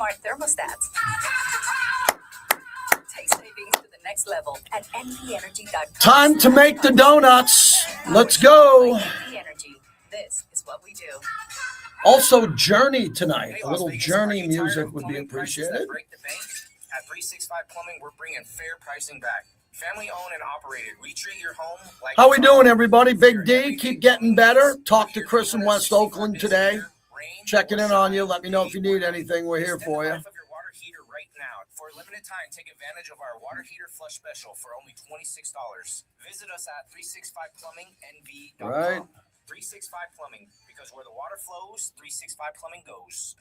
smart thermostats. Take savings to the next level at nvenergy.com. Time to make the donuts. Let's go. NV Energy. This is what we do. Also, Journey tonight. A little Journey music would be appreciated. At 365 Plumbing, we're bringing fair pricing back. Family owned and operated. We treat your home like. How we doing, everybody? Big D, keep getting better. Talk to Chris in West Oakland today. Checking in on you. Let me know if you need anything. We're here for you. For a limited time, take advantage of our water heater flush special for only $26. Visit us at 365plumbingnv.com. Right. 365 Plumbing, because where the water flows, 365 Plumbing goes.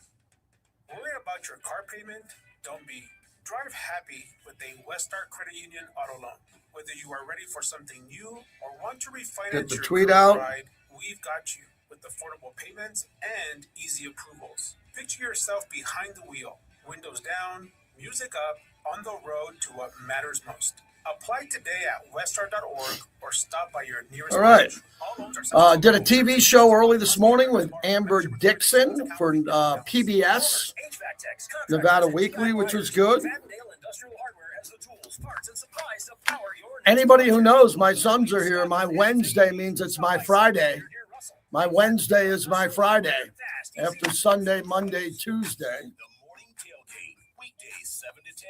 Worried about your car payment? Don't be. Drive happy with a Westar Credit Union auto loan. Whether you are ready for something new or want to refinance Get the your tweet current out. ride, we've got you with affordable payments and easy approvals. Picture yourself behind the wheel, windows down, music up, on the road to what matters most. Apply today at westar.org or stop by your nearest All right. branch. All loans are Did a TV show early this morning with Amber Dixon for PBS, Nevada Weekly, which was good. Anybody who knows, my sons are here. My Wednesday means it's my Friday. My Wednesday is my Friday. After Sunday, Monday, Tuesday. The morning tailgate, weekdays 7 to 10.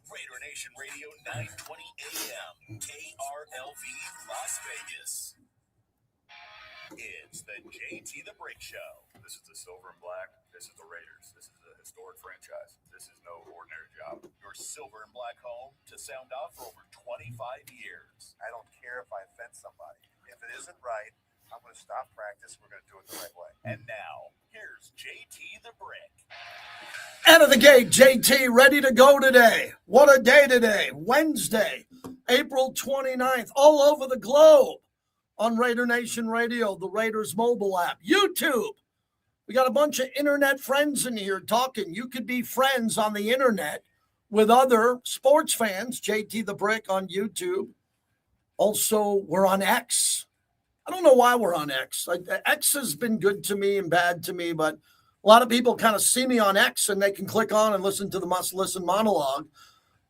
Raider Nation Radio 920 AM, KRLV, Las Vegas. It's the JT the Brick Show. This is the silver and black. This is the Raiders. This is a historic franchise. This is no ordinary job. Your silver and black home to sound off for over 25 years. I don't care if I offend somebody. If it isn't right, I'm going to stop practice. We're going to do it the right way. And now, here's JT the Brick. Out of the gate, JT, ready to go today. What a day today. Wednesday, April 29th, all over the globe on Raider Nation Radio, the Raiders mobile app, YouTube. We got a bunch of internet friends in here talking. You could be friends on the internet with other sports fans. JT the Brick on YouTube. Also, we're on X. I don't know why we're on X. X has been good to me and bad to me, but a lot of people kind of see me on X and they can click on and listen to the must listen monologue.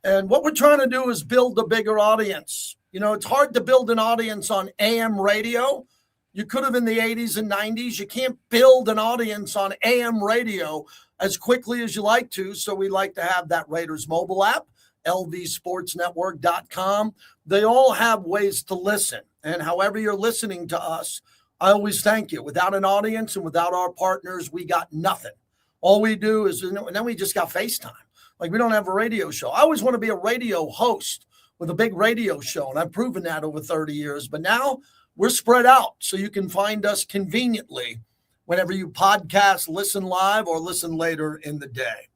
And what we're trying to do is build a bigger audience. You know, it's hard to build an audience on AM radio. You could have in the 80s and 90s. You can't build an audience on AM radio as quickly as you like to. So we like to have that Raiders mobile app, lvsportsnetwork.com. They all have ways to listen. And however you're listening to us, I always thank you. Without an audience and without our partners, we got nothing. All we do is, and then we just got FaceTime. Like, we don't have a radio show. I always want to be a radio host with a big radio show, and I've proven that over 30 years. But now we're spread out, so you can find us conveniently whenever you podcast, listen live, or listen later in the day.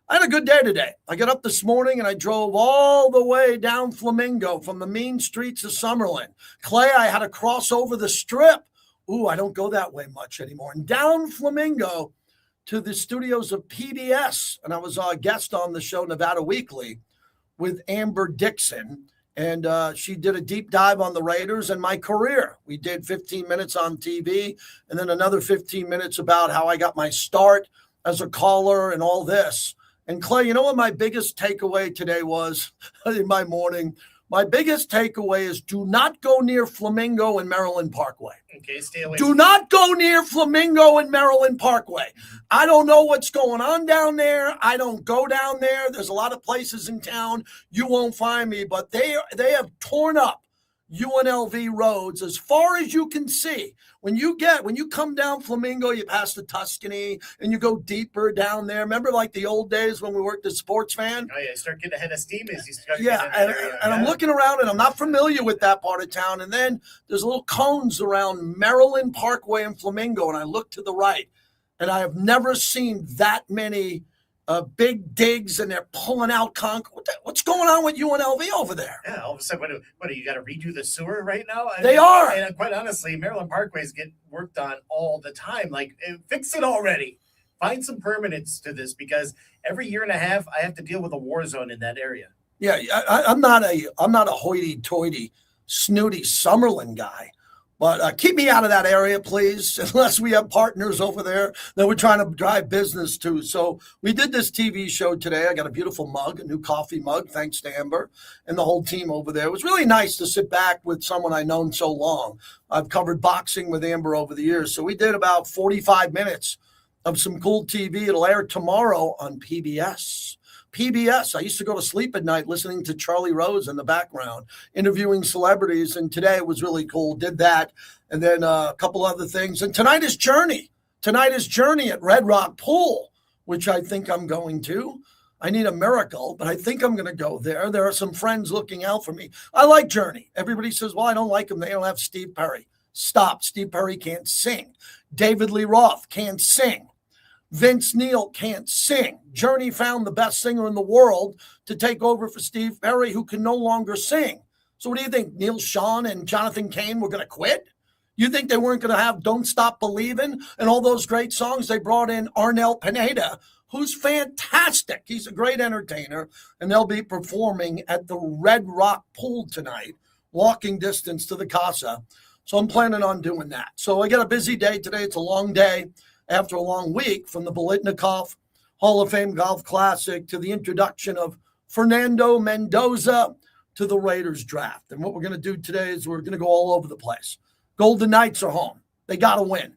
I had a good day today. I got up this morning and I drove all the way down Flamingo from the mean streets of Summerlin. Clay, I had to cross over the strip. Ooh, I don't go that way much anymore. And down Flamingo to the studios of PBS. And I was a guest on the show Nevada Weekly with Amber Dixon. And she did a deep dive on the Raiders and my career. We did 15 minutes on TV and then another 15 minutes about how I got my start as a caller and all this. And Clay, you know what my biggest takeaway today was in my morning? My biggest takeaway is do not go near Flamingo and Maryland Parkway. Okay, stay away. Do not go near Flamingo and Maryland Parkway. I don't know what's going on down there. I don't go down there. There's a lot of places in town you won't find me, but they have torn up UNLV roads as far as you can see. When you come down Flamingo, you pass the Tuscany and you go deeper down there. Remember like the old days when we worked as Sports Fan? Oh, yeah, start getting ahead of steam as you start and I'm looking around and I'm not familiar with that part of town. And then there's little cones around Maryland Parkway and Flamingo. And I look to the right and I have never seen that many big digs and they're pulling out concrete. What's going on with UNLV over there? Yeah, all of a sudden, what do you got to redo the sewer right now? They are. And quite honestly, Maryland Parkways get worked on all the time. Like, fix it already. Find some permanence to this because every year and a half, I have to deal with a war zone in that area. Yeah, I'm not a hoity-toity, snooty Summerlin guy, But keep me out of that area, please, unless we have partners over there that we're trying to drive business to. So we did this TV show today. I got a beautiful mug, a new coffee mug, thanks to Amber and the whole team over there. It was really nice to sit back with someone I've known so long. I've covered boxing with Amber over the years. So we did about 45 minutes of some cool TV. It'll air tomorrow on PBS. PBS. I used to go to sleep at night listening to Charlie Rose in the background, interviewing celebrities. And today it was really cool. Did that. And then a couple other things. And tonight is Journey. Tonight is Journey at Red Rock Pool, which I think I'm going to. I need a miracle, but I think I'm going to go there. There are some friends looking out for me. I like Journey. Everybody says, well, I don't like them. They don't have Steve Perry. Stop. Steve Perry can't sing. David Lee Roth can't sing. Vince Neil can't sing. Journey found the best singer in the world to take over for Steve Perry, who can no longer sing. So what do you think? Neil Sean and Jonathan Cain were going to quit? You think they weren't going to have Don't Stop Believin' and all those great songs? They brought in Arnel Pineda, who's fantastic. He's a great entertainer, and they'll be performing at the Red Rock Pool tonight, walking distance to the Casa. So I'm planning on doing that. So I got a busy day today. It's a long day. After a long week, from the Bolitnikov Hall of Fame Golf Classic to the introduction of Fernando Mendoza to the Raiders draft. And what we're going to do today is we're going to go all over the place. Golden Knights are home. They got to win.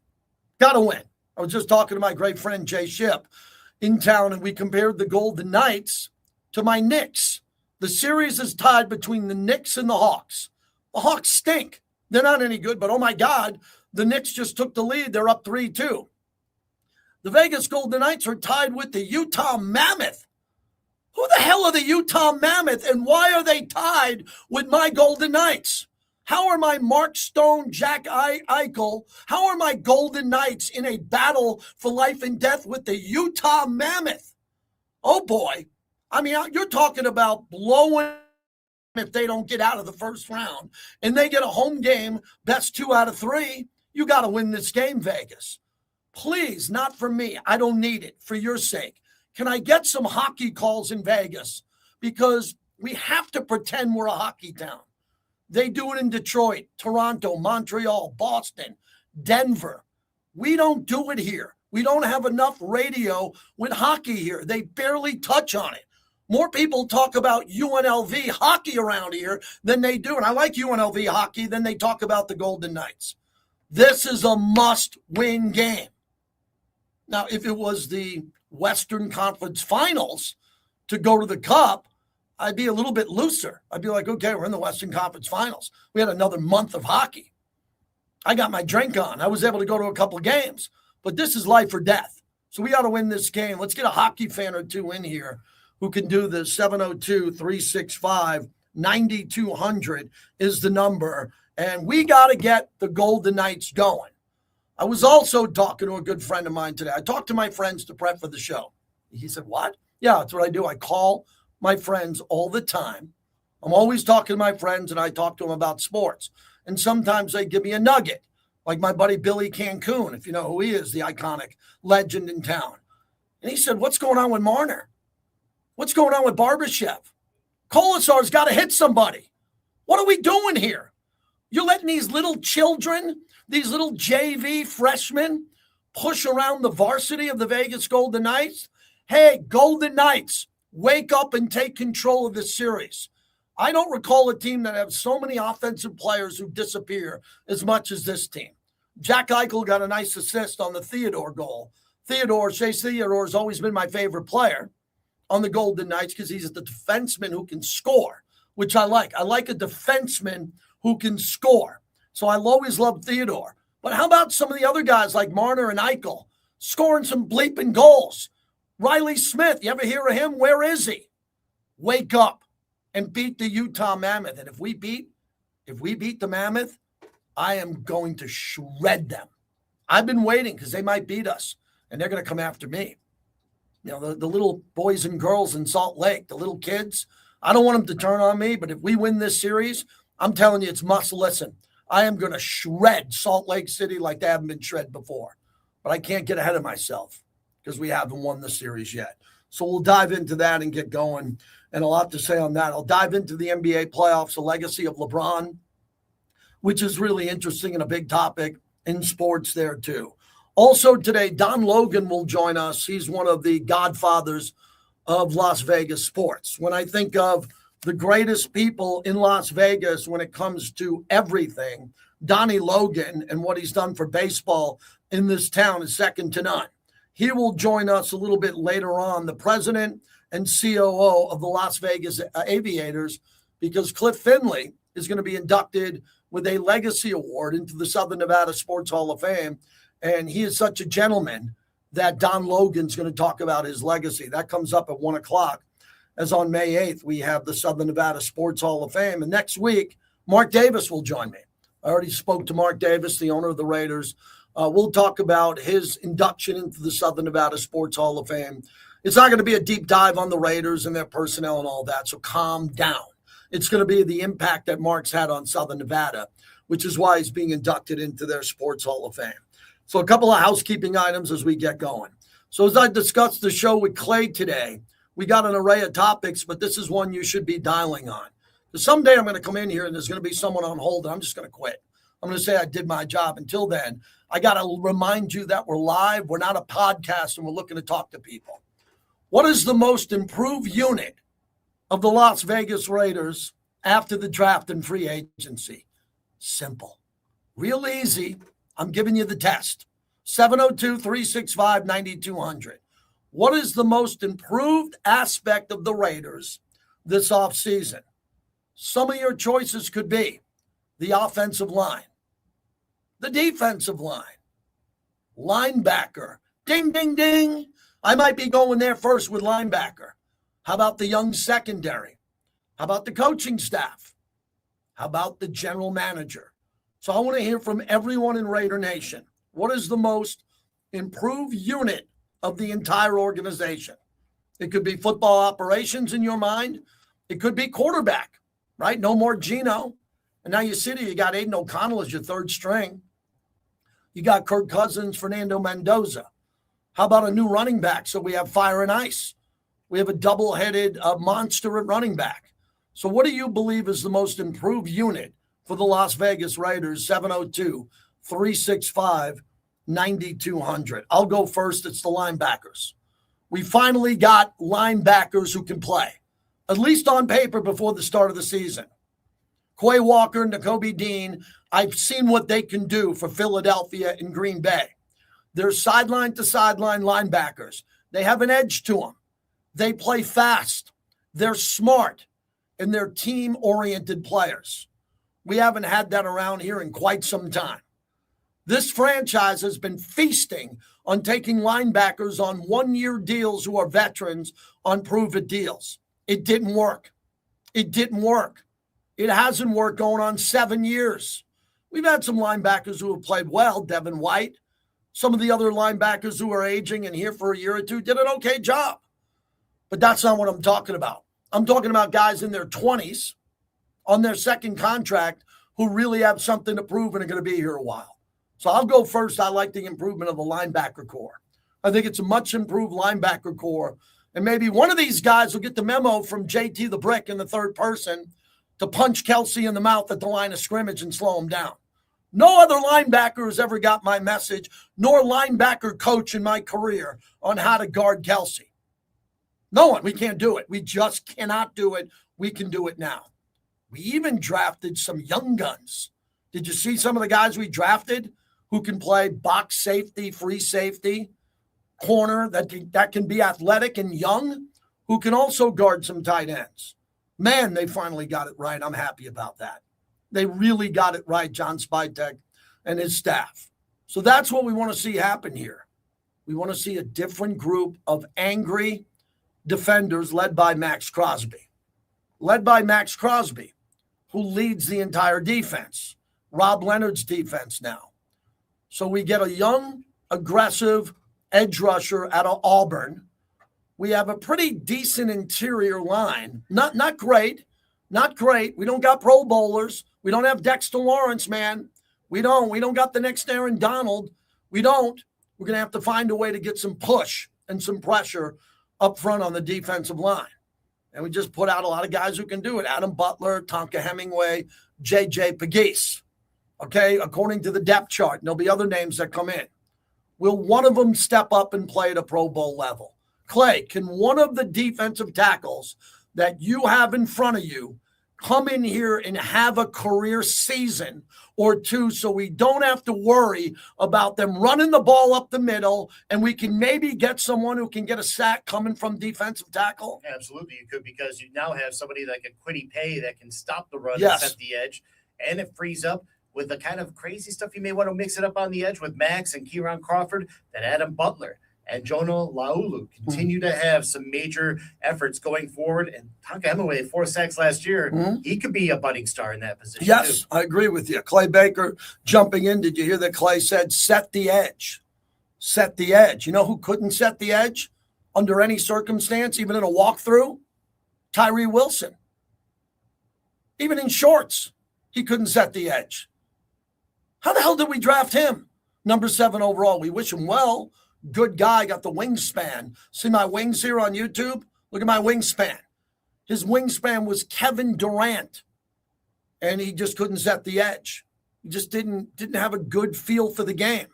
Got to win. I was just talking to my great friend Jay Shipp in town, and we compared the Golden Knights to my Knicks. The series is tied between the Knicks and the Hawks. The Hawks stink. They're not any good, but oh my God, the Knicks just took the lead. They're up 3-2. The Vegas Golden Knights are tied with the Utah Mammoth. Who the hell are the Utah Mammoth, and why are they tied with my Golden Knights? How are my Mark Stone, Jack Eichel, how are my Golden Knights in a battle for life and death with the Utah Mammoth? Oh, boy. I mean, you're talking about blowing if they don't get out of the first round, and they get a home game, best 2 out of 3. You got to win this game, Vegas. Please, not for me. I don't need it. For your sake. Can I get some hockey calls in Vegas? Because we have to pretend we're a hockey town. They do it in Detroit, Toronto, Montreal, Boston, Denver. We don't do it here. We don't have enough radio with hockey here. They barely touch on it. More people talk about UNLV hockey around here than they do. And I like UNLV hockey than they talk about the Golden Knights. This is a must-win game. Now, if it was the Western Conference Finals to go to the Cup, I'd be a little bit looser. I'd be like, okay, we're in the Western Conference Finals. We had another month of hockey. I got my drink on. I was able to go to a couple of games. But this is life or death. So we got to win this game. Let's get a hockey fan or two in here who can do this. 702-365-9200 is the number. And we got to get the Golden Knights going. I was also talking to a good friend of mine today. I talked to my friends to prep for the show. He said, what? Yeah, that's what I do. I call my friends all the time. I'm always talking to my friends, and I talk to them about sports. And sometimes they give me a nugget, like my buddy Billy Cancun, if you know who he is, the iconic legend in town. And he said, what's going on with Marner? What's going on with Barbashev? Kolasar's got to hit somebody. What are we doing here? You're letting these little children, these little JV freshmen, push around the varsity of the Vegas Golden Knights? Hey, Golden Knights, wake up and take control of this series. I don't recall a team that has so many offensive players who disappear as much as this team. Jack Eichel got a nice assist on the Theodore goal. Chase Theodore has always been my favorite player on the Golden Knights because he's the defenseman who can score, which I like. I like a defenseman who can score. So I always loved Theodore. But how about some of the other guys like Marner and Eichel scoring some bleeping goals? Riley Smith, you ever hear of him? Where is he? Wake up and beat the Utah Mammoth. And if we beat the Mammoth, I am going to shred them. I've been waiting because they might beat us, and they're going to come after me. You know, the little boys and girls in Salt Lake, the little kids, I don't want them to turn on me, but if we win this series, I'm telling you, it's must listen. I am going to shred Salt Lake City like they haven't been shred before. But I can't get ahead of myself because we haven't won the series yet. So we'll dive into that and get going, and a lot to say on that. I'll dive into the NBA playoffs, the legacy of LeBron. which is really interesting and a big topic in sports there too. Also today, Don Logan will join us. He's one of the godfathers of Las Vegas sports. When I think of the greatest people in Las Vegas when it comes to everything, Donnie Logan and what he's done for baseball in this town is second to none. He will join us a little bit later on, the president and COO of the Las Vegas Aviators, because Cliff Finley is going to be inducted with a legacy award into the Southern Nevada Sports Hall of Fame. And he is such a gentleman that Don Logan's going to talk about his legacy. That comes up at 1 o'clock. As on May 8th, we have the Southern Nevada Sports Hall of Fame. And next week, Mark Davis will join me. I already spoke to Mark Davis, the owner of the Raiders. We'll talk about his induction into the Southern Nevada Sports Hall of Fame. It's not going to be a deep dive on the Raiders and their personnel and all that, so calm down. It's going to be the impact that Mark's had on Southern Nevada, which is why he's being inducted into their Sports Hall of Fame. So a couple of housekeeping items as we get going. So as I discussed the show with Clay today, we got an array of topics, but this is one you should be dialing on. Because someday I'm going to come in here and there's going to be someone on hold and I'm just going to quit. I'm going to say I did my job. Until then, I got to remind you that we're live. We're not a podcast and we're looking to talk to people. What is the most improved unit of the Las Vegas Raiders after the draft and free agency? Simple. Real easy. I'm giving you the test. 702-365-9200. What is the most improved aspect of the Raiders this offseason? Some of your choices could be the offensive line, the defensive line, linebacker. Ding, ding, ding. I might be going there first with linebacker. How about the young secondary? How about the coaching staff? How about the general manager? So I want to hear from everyone in Raider Nation. What is the most improved unit of the entire organization? It could be football operations in your mind. It could be quarterback, right? No more Geno. And now you sit here, you got Aiden O'Connell as your third string. You got Kirk Cousins, Fernando Mendoza. How about a new running back? So we have fire and ice. We have a double-headed monster at running back. So what do you believe is the most improved unit for the Las Vegas Raiders? 702-365-9200. I'll go first. It's the linebackers. We finally got linebackers who can play, at least on paper before the start of the season. Quay Walker, Nakobe Dean, I've seen what they can do for Philadelphia and Green Bay. They're sideline-to-sideline linebackers. They have an edge to them. They play fast. They're smart, and they're team-oriented players. We haven't had that around here in quite some time. This franchise has been feasting on taking linebackers on one-year deals who are veterans on prove-it deals. It didn't work. It didn't work. It hasn't worked going on 7 years. We've had some linebackers who have played well, Devin White. Some of the other linebackers who are aging and here for a year or two did an okay job. But that's not what I'm talking about. I'm talking about guys in their 20s on their second contract who really have something to prove and are going to be here a while. So I'll go first. I like the improvement of the linebacker core. I think it's a much improved linebacker core. And maybe one of these guys will get the memo from JT the Brick in the third person to punch Kelsey in the mouth at the line of scrimmage and slow him down. No other linebacker has ever got my message, nor linebacker coach in my career on how to guard Kelsey. No one. We can't do it. We just cannot do it. We can do it now. We even drafted some young guns. Did you see some of the guys we drafted who can play box safety, free safety, corner, that can be athletic and young, who can also guard some tight ends? Man, they finally got it right. I'm happy about that. They really got it right, John Spytek and his staff. So that's what we want to see happen here. We want to see a different group of angry defenders led by Max Crosby. Led by Max Crosby, who leads the entire defense. Rob Leonard's defense now. So we get a young, aggressive edge rusher out of Auburn. We have a pretty decent interior line. Not great. Not great. We don't got Pro Bowlers. We don't have Dexter Lawrence, man. We don't got the next Aaron Donald. We don't. We're going to have to find a way to get some push and some pressure up front on the defensive line. And we just put out a lot of guys who can do it. Adam Butler, Tonka Hemingway, J.J. Pegues. okay, according to the depth chart, and there'll be other names that come in. Will one of them step up and play at a Pro Bowl level? Clay, can one of the defensive tackles that you have in front of you come in here and have a career season or two so we don't have to worry about them running the ball up the middle and we can maybe get someone who can get a sack coming from defensive tackle? Absolutely, you could, because you now have somebody like a Quiddy Pay that can stop the run Yes. and set the edge, and it frees up with the kind of crazy stuff you may want to mix it up on the edge with Max and Kieran Crawford, that Adam Butler and Jonah Laulu continue to have some major efforts going forward. And Tonka Hemingway, 4 sacks last year, he could be a budding star in that position. Yes, too. I agree with you. Clay Baker jumping in. Did you hear that Clay said, set the edge? Set the edge. You know who couldn't set the edge under any circumstance, even in a walkthrough? Tyree Wilson. Even in shorts, he couldn't set the edge. How the hell did we draft him? Number 7 overall. We wish him well. Good guy, got the wingspan. See my wings here on YouTube? Look at my wingspan. His wingspan was Kevin Durant, and he just couldn't set the edge. He just didn't have a good feel for the game.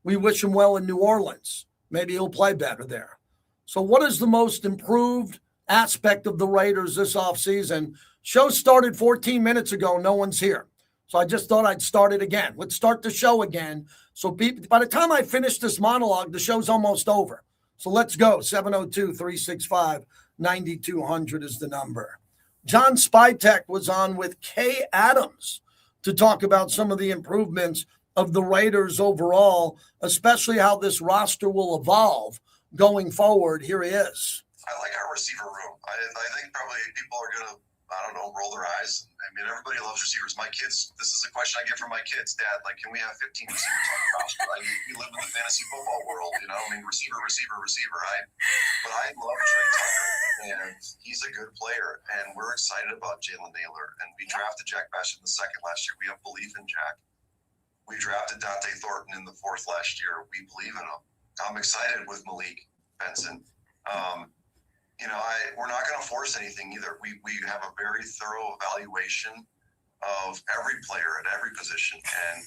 We wish him well in New Orleans. Maybe he'll play better there. So what is the most improved aspect of the Raiders this offseason? Show started 14 minutes ago. No one's here. So I just thought I'd start it again. Let's start the show again. So by the time I finish this monologue, the show's almost over. So let's go. 702-365-9200 is the number. John Spytek was on with Kay Adams to talk about some of the improvements of the Raiders overall, especially how this roster will evolve going forward. Here he is. I like our receiver room. I think probably people are going to, roll their eyes. I mean, everybody loves receivers. My kids, this is a question I get from my kids. Dad, can we have 15 receivers on the roster? We live in the fantasy football world, receiver, right? But I love Trey Tucker, and he's a good player, and we're excited about Jalen Naylor. And we drafted Jack Bash in the 2nd last year. We have belief in Jack. We drafted Dante Thornton in the 4th last year. We believe in him. I'm excited with Malik Benson. We're not going to force anything either. We have a very thorough evaluation of every player at every position, and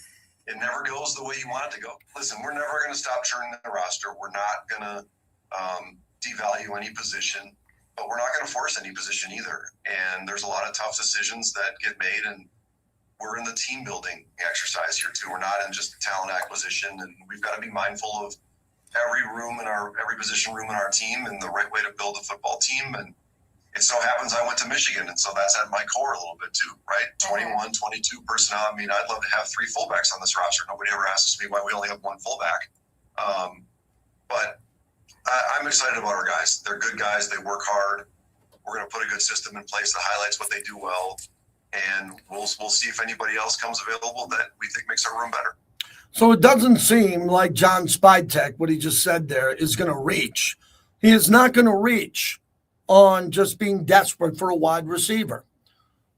it never goes the way you want it to go. Listen, we're never going to stop churning the roster. We're not going to devalue any position, but we're not going to force any position either. And there's a lot of tough decisions that get made, and we're in the team building exercise here too. We're not in just talent acquisition, and we've got to be mindful of every position room in our team and the right way to build a football team. And it so happens I went to Michigan, and so that's at my core a little bit too, right? 21, 22 personnel. I mean, I'd love to have 3 fullbacks on this roster. Nobody ever asks me why we only have 1 fullback. But I'm excited about our guys. They're good guys. They work hard. We're going to put a good system in place that highlights what they do well. And we'll see if anybody else comes available that we think makes our room better. So it doesn't seem like John Spytek, what he just said there, is going to reach. He is not going to reach on just being desperate for a wide receiver.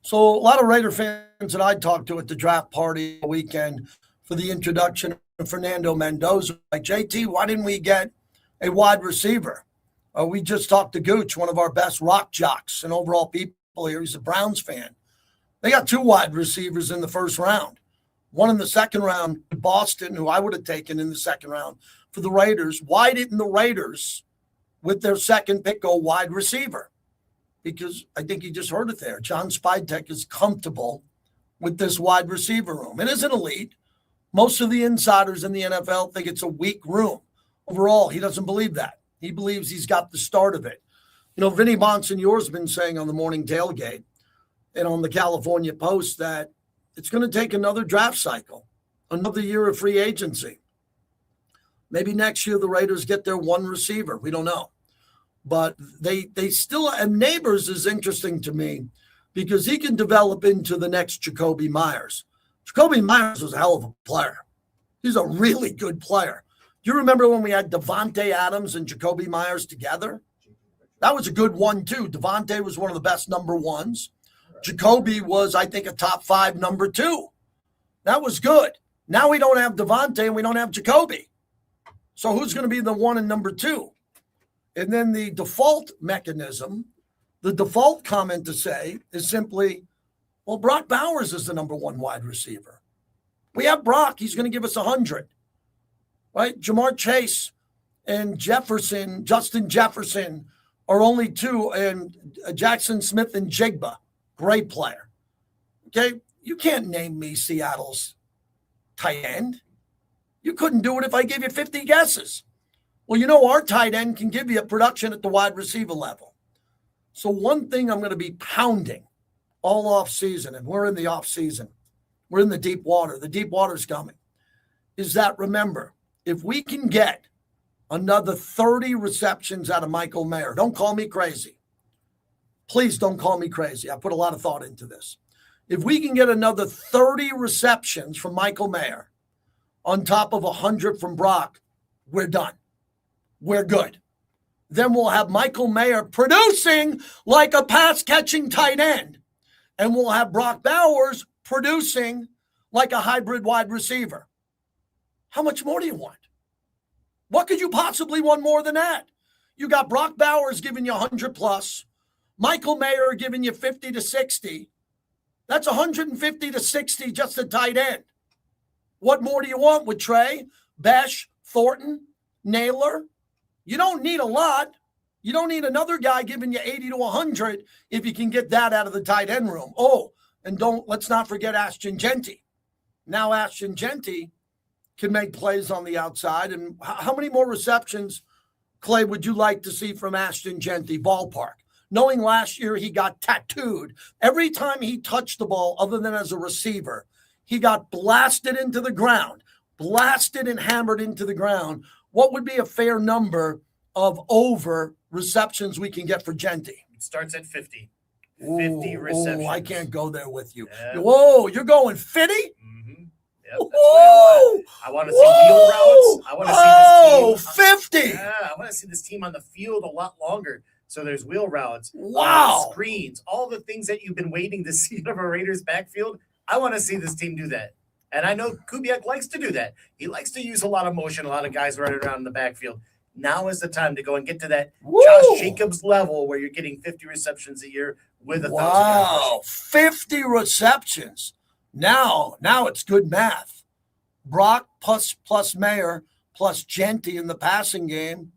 So a lot of Raider fans that I talked to at the draft party the weekend for the introduction of Fernando Mendoza, like, JT, why didn't we get a wide receiver? We just talked to Gooch, one of our best rock jocks and overall people here. He's a Browns fan. They got 2 wide receivers in the 1st round. One in the 2nd round, Boston, who I would have taken in the 2nd round for the Raiders. Why didn't the Raiders, with their 2nd pick, go wide receiver? Because I think you just heard it there. John Spytek is comfortable with this wide receiver room. It isn't elite. Most of the insiders in the NFL think it's a weak room. Overall, he doesn't believe that. He believes he's got the start of it. Vinny Bonsignore's been saying on the morning tailgate and on the California Post that it's going to take another draft cycle, another year of free agency. Maybe next year the Raiders get their 1 receiver. We don't know. But they still – and Neighbors is interesting to me because he can develop into the next Jacoby Myers. Jacoby Myers was a hell of a player. He's a really good player. Do you remember when we had Devontae Adams and Jacoby Myers together? That was a good one, too. Devontae was one of the best number 1s. Jacoby was, I think, a top 5 number 2. That was good. Now we don't have Devontae and we don't have Jacoby. So who's going to be the 1 and number 2? And then the default mechanism, the default comment to say is simply, well, Brock Bowers is the number 1 wide receiver. We have Brock. He's going to give us 100. Right? Jamar Chase and Justin Jefferson are only 2, and Jackson Smith and Jigba, great player. Okay? You can't name me Seattle's tight end. You couldn't do it if I gave you 50 guesses. Well, our tight end can give you a production at the wide receiver level. So one thing I'm going to be pounding all off season, and we're in the off season, we're in the deep water. The deep water's coming. Is that, remember, if we can get another 30 receptions out of Michael Mayer, don't call me crazy. Please don't call me crazy. I put a lot of thought into this. If we can get another 30 receptions from Michael Mayer on top of 100 from Brock, we're done. We're good. Then we'll have Michael Mayer producing like a pass-catching tight end. And we'll have Brock Bowers producing like a hybrid wide receiver. How much more do you want? What could you possibly want more than that? You got Brock Bowers giving you 100 plus, Michael Mayer giving you 50 to 60. That's 150 to 60 just a tight end. What more do you want with Trey, Besh, Thornton, Naylor? You don't need a lot. You don't need another guy giving you 80 to 100 if you can get that out of the tight end room. Oh, and let's not forget Ashton Genty. Now Ashton Genty can make plays on the outside. And how many more receptions, Clay, would you like to see from Ashton Genty ballpark? Knowing last year he got tattooed. Every time he touched the ball, other than as a receiver, he got blasted into the ground, blasted and hammered into the ground. What would be a fair number of over receptions we can get for Genty? It starts at 50. 50 receptions. I can't go there with you. Yeah. Whoa, you're going 50? Mm-hmm. Yep, that's what I want to see wheel routes. I want to see this team. 50. Yeah, I want to see this team on the field a lot longer. So there's wheel routes, Wow. Screens, all the things that you've been waiting to see out of a Raiders backfield. I want to see this team do that. And I know Kubiak likes to do that. He likes to use a lot of motion, a lot of guys running around in the backfield. Now is the time to go and get to that Josh Jacobs level where you're getting 50 receptions a year with 1,000 yards. Wow, 50 receptions. Now it's good math. Brock plus Mayer plus Genty in the passing game.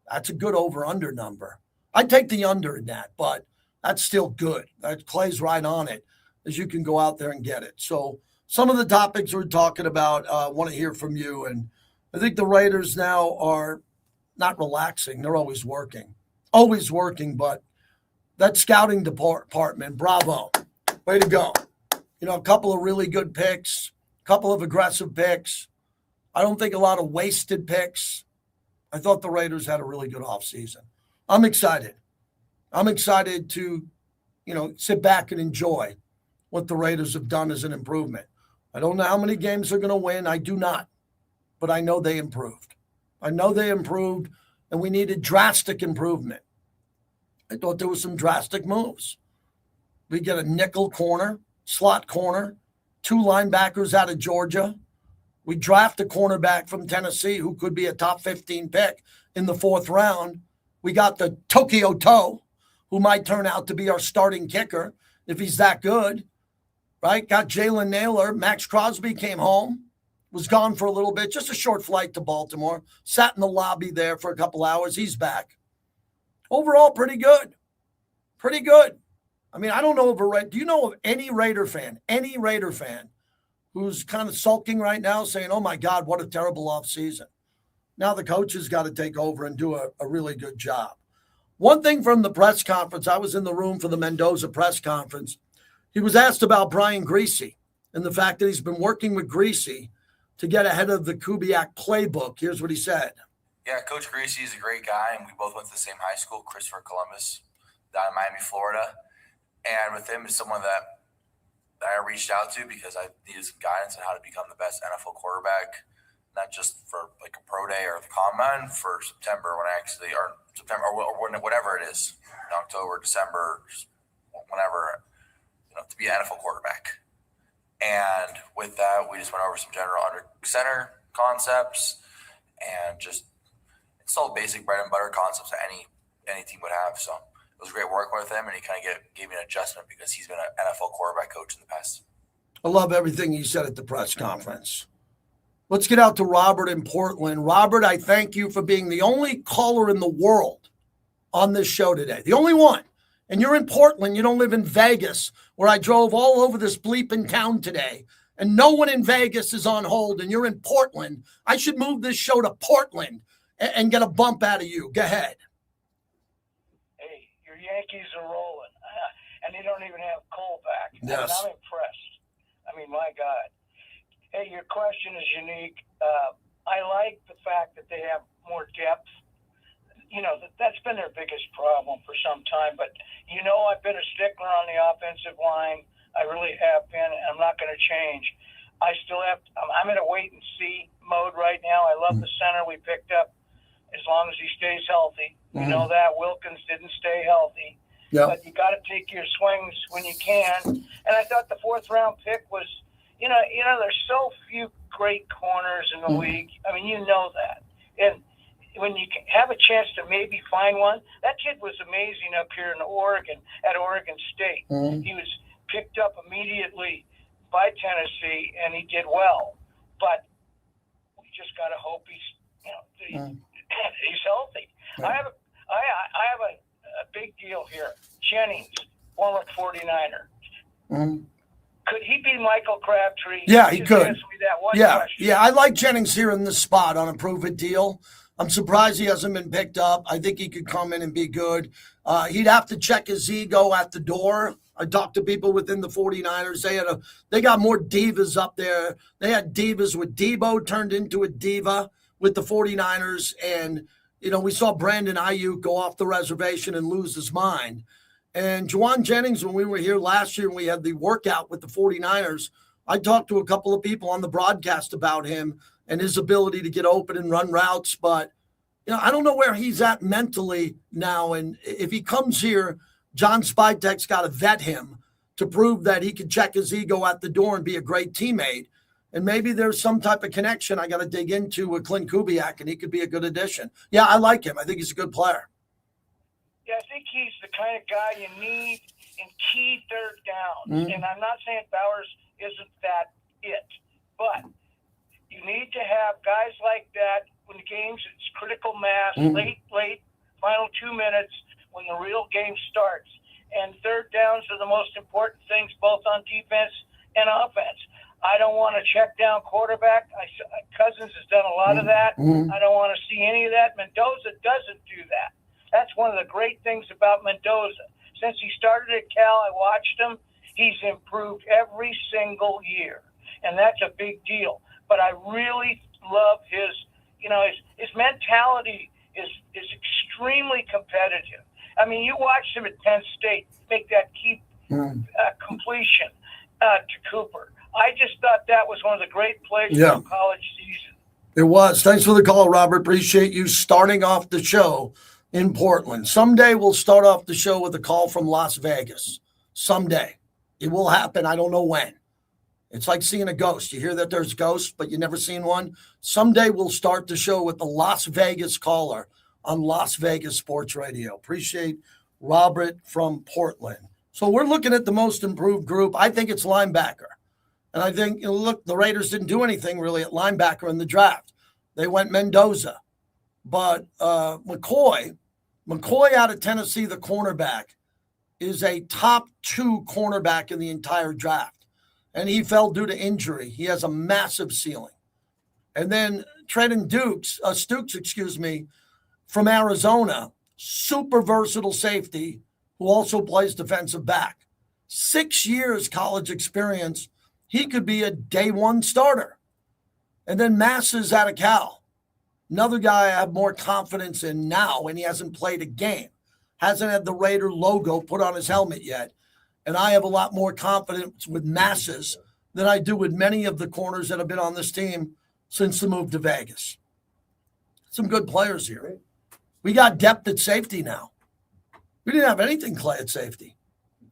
That's a good over-under number. I'd take the under in that, but that's still good. That Clay's right on it, as you can go out there and get it. So some of the topics we're talking about, want to hear from you. And I think the Raiders now are not relaxing. They're always working, but that scouting department, bravo. Way to go. A couple of really good picks, a couple of aggressive picks. I don't think a lot of wasted picks. I thought the Raiders had a really good offseason. I'm excited. I'm excited to, sit back and enjoy what the Raiders have done as an improvement. I don't know how many games they're going to win. I do not. But I know they improved. And we needed drastic improvement. I thought there was some drastic moves. We get a nickel corner, slot corner, 2 linebackers out of Georgia. We draft a cornerback from Tennessee who could be a top 15 pick in the 4th round. We got the Tokyo Toe, who might turn out to be our starting kicker if he's that good, right? Got Jalen Naylor. Max Crosby came home, was gone for a little bit, just a short flight to Baltimore, sat in the lobby there for a couple hours. He's back. Overall, pretty good. Pretty good. I mean, I don't know do you know of any Raider fan who's kind of sulking right now saying, oh my God, what a terrible offseason. Now the coach has got to take over and do a really good job. One thing from the press conference, I was in the room for the Mendoza press conference. He was asked about Brian Griese and the fact that he's been working with Griese to get ahead of the Kubiak playbook. Here's what he said. Yeah, Coach Griese is a great guy, and we both went to the same high school, Christopher Columbus, down in Miami, Florida. And with him is someone that I reached out to because I needed some guidance on how to become the best NFL quarterback, not just for like a pro day or the combine, for September or whatever it is, in October, December, whenever, to be an NFL quarterback. And with that, we just went over some general under center concepts and just installed basic bread and butter concepts that any team would have. So it was great working with him, and he kind of gave me an adjustment because he's been an NFL quarterback coach in the past. I love everything he said at the press conference. Let's get out to Robert in Portland. Robert, I thank you for being the only caller in the world on this show today. The only one. And you're in Portland. You don't live in Vegas, where I drove all over this bleeping town today. And no one in Vegas is on hold, and you're in Portland. I should move this show to Portland and get a bump out of you. Go ahead. Hey, your Yankees are rolling, and they don't even have Cole back. Yes. I'm impressed. I mean, my God. Hey, your question is unique. I like the fact that they have more depth. You know, that's been their biggest problem for some time. But, you know, I've been a stickler on the offensive line. I really have been, and I'm not going to change. I still have I'm in a wait-and-see mode right now. I love the center we picked up as long as he stays healthy. You know that. Wilkins didn't stay healthy. Yep. But you got to take your swings when you can. And I thought the fourth-round pick was, you know, there's so few great corners in the league. I mean, you know that. And when you have a chance to maybe find one, that kid was amazing up here in Oregon, at Oregon State. He was picked up immediately by Tennessee, and he did well. But we just got to hope he's healthy. I have a big deal here. Jennings, former 49er. Could he be Michael Crabtree? Yeah, he Just could. answer me that one Yeah, question. I like Jennings here in this spot on a prove-it deal. I'm surprised he hasn't been picked up. I think he could come in and be good. He'd have to check his ego at the door. I talked to people within the 49ers. They got more divas up there. They had divas with Debo turned into a diva with the 49ers. And, you know, we saw Brandon Ayuk go off the reservation and lose his mind. And Juwan Jennings, when we were here last year and we had the workout with the 49ers, I talked to a couple of people on the broadcast about him and his ability to get open and run routes. But, you know, I don't know where he's at mentally now. And if he comes here, John Spytek's got to vet him to prove that he can check his ego at the door and be a great teammate. And maybe there's some type of connection I got to dig into with Clint Kubiak, and he could be a good addition. Yeah, I like him. I think he's a good player. Yeah, I think he's the kind of guy you need in key third downs. And I'm not saying Bowers isn't that it, but you need to have guys like that when the game's it's critical mass, late, final 2 minutes when the real game starts. And third downs are the most important things both on defense and offense. I don't want to check down quarterback. Cousins has done a lot of that. I don't want to see any of that. Mendoza doesn't do that. That's one of the great things about Mendoza. Since he started at Cal, I watched him. He's improved every single year, and that's a big deal. But I really love his mentality is extremely competitive. I mean, you watched him at Penn State make that key completion to Cooper. I just thought that was one of the great plays of the college season. It was. Thanks for the call, Robert. Appreciate you starting off the show in Portland. Someday we'll start off the show with a call from Las Vegas. Someday. It will happen. I don't know when. It's like seeing a ghost. You hear that there's ghosts, but you never seen one. Someday we'll start the show with the Las Vegas caller on Las Vegas Sports Radio. Appreciate Robert from Portland. So we're looking at the most improved group. I think it's linebacker. And I think, look, the Raiders didn't do anything really at linebacker in the draft. They went Mendoza. But McCoy out of Tennessee, the cornerback, is a top 2 cornerback in the entire draft. And he fell due to injury. He has a massive ceiling. And then Trenton Stooks, from Arizona, super versatile safety who also plays defensive back. 6 years college experience. He could be a day one starter. And then Masses out of Cal. Another guy I have more confidence in now, and he hasn't played a game. Hasn't had the Raider logo put on his helmet yet. And I have a lot more confidence with Masses than I do with many of the corners that have been on this team since the move to Vegas. Some good players here. We got depth at safety now. We didn't have anything, Clay, at safety.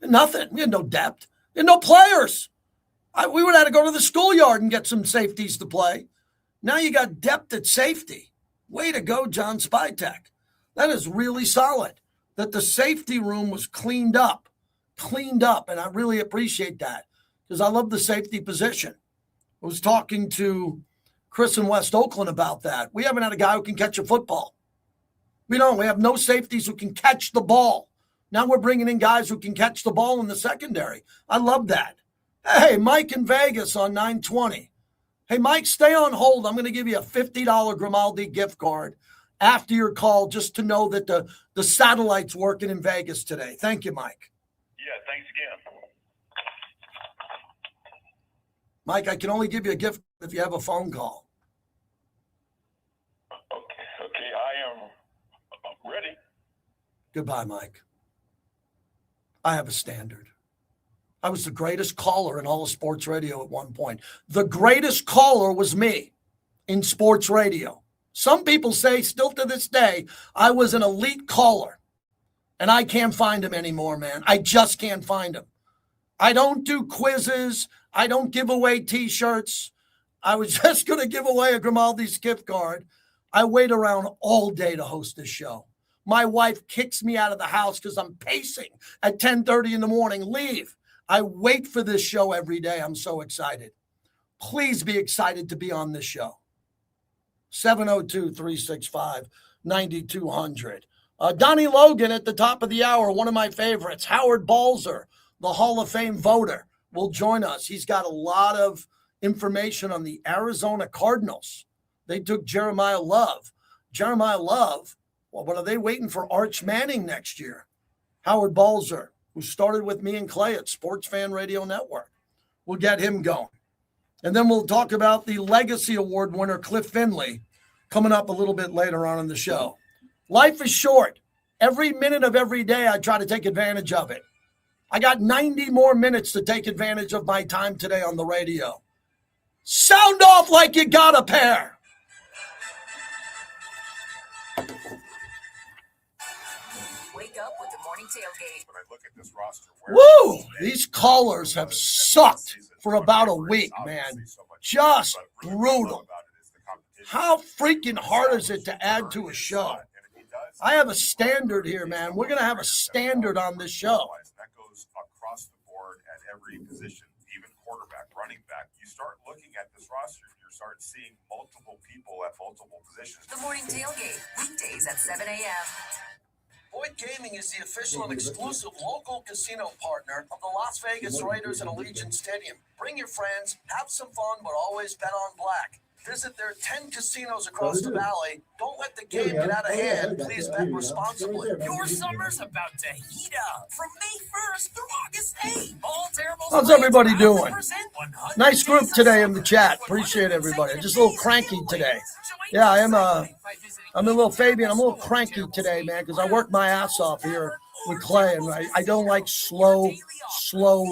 Nothing. We had no depth. We had no players. We would have had to go to the schoolyard and get some safeties to play. Now you got depth at safety. Way to go, John Spytek. That is really solid. That the safety room was cleaned up. And I really appreciate that. because I love the safety position. I was talking to Chris in West Oakland about that. We haven't had a guy who can catch a football. We don't. We have no safeties who can catch the ball. Now we're bringing in guys who can catch the ball in the secondary. I love that. Hey, Mike in Vegas on 920. Hey, Mike, stay on hold. I'm going to give you a $50 Grimaldi gift card after your call just to know that the satellite's working in Vegas today. Thank you, Mike. Yeah, thanks again. Mike, I can only give you a gift if you have a phone call. Okay, I am ready. Goodbye, Mike. I have a standard. I was the greatest caller in all of sports radio at one point. The greatest caller was me in sports radio. Some people say, still to this day, I was an elite caller. And I can't find him anymore, man. I just can't find him. I don't do quizzes. I don't give away T-shirts. I was just going to give away a Grimaldi's gift card. I wait around all day to host this show. My wife kicks me out of the house because I'm pacing at 10:30 in the morning. Leave. I wait for this show every day. I'm so excited. Please be excited to be on this show. 702-365-9200. Donnie Logan at the top of the hour, one of my favorites. Howard Balzer, the Hall of Fame voter, will join us. He's got a lot of information on the Arizona Cardinals. They took Jeremiah Love. Jeremiah Love, well, what are they waiting for Arch Manning next year? Howard Balzer, who started with me and Clay at Sports Fan Radio Network. We'll get him going. And then we'll talk about the Legacy Award winner, Cliff Finley, coming up a little bit later on in the show. Life is short. Every minute of every day, I try to take advantage of it. I got 90 more minutes to take advantage of my time today on the radio. Sound off like you got a pair. Wake up with the morning tailgate. When I look at this roster, Woo! These callers have sucked for about a week, man. Just brutal. How freaking hard is it to add to a show? I have a standard here, man. We're going to have a standard on this show. That goes across the board at every position, even quarterback, running back. You start looking at this roster, you start seeing multiple people at multiple positions. The morning tailgate, weekdays at 7 a.m. Boyd Gaming is the official and exclusive local casino partner of the Las Vegas Raiders and Allegiant Stadium. Bring your friends, have some fun, but always bet on black. Visit their 10 casinos across the valley. Don't let the game get out of hand. Please bet responsibly. Your summer's about to heat up. From May 1st through August 8th. All terrible. How's everybody doing? Nice group today in the chat. Appreciate everybody. Just a little cranky today. Yeah, I'm a little Fabian. I'm a little cranky today, man, because I work my ass off here with Clay, and I don't like slow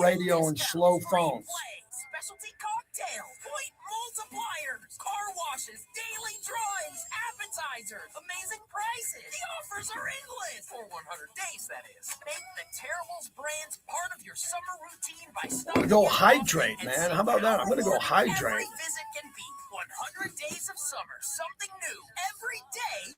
radio and slow phones. Specialty cocktails, point multipliers, car washes, daily drawings, appetizers, amazing prices. The offers are endless. For 100 days, that is. Make the Terribles brands part of your summer routine by stopping. Go hydrate, man. How about that? I'm going to go hydrate. Every visit can be 100 days of summer, something new every day.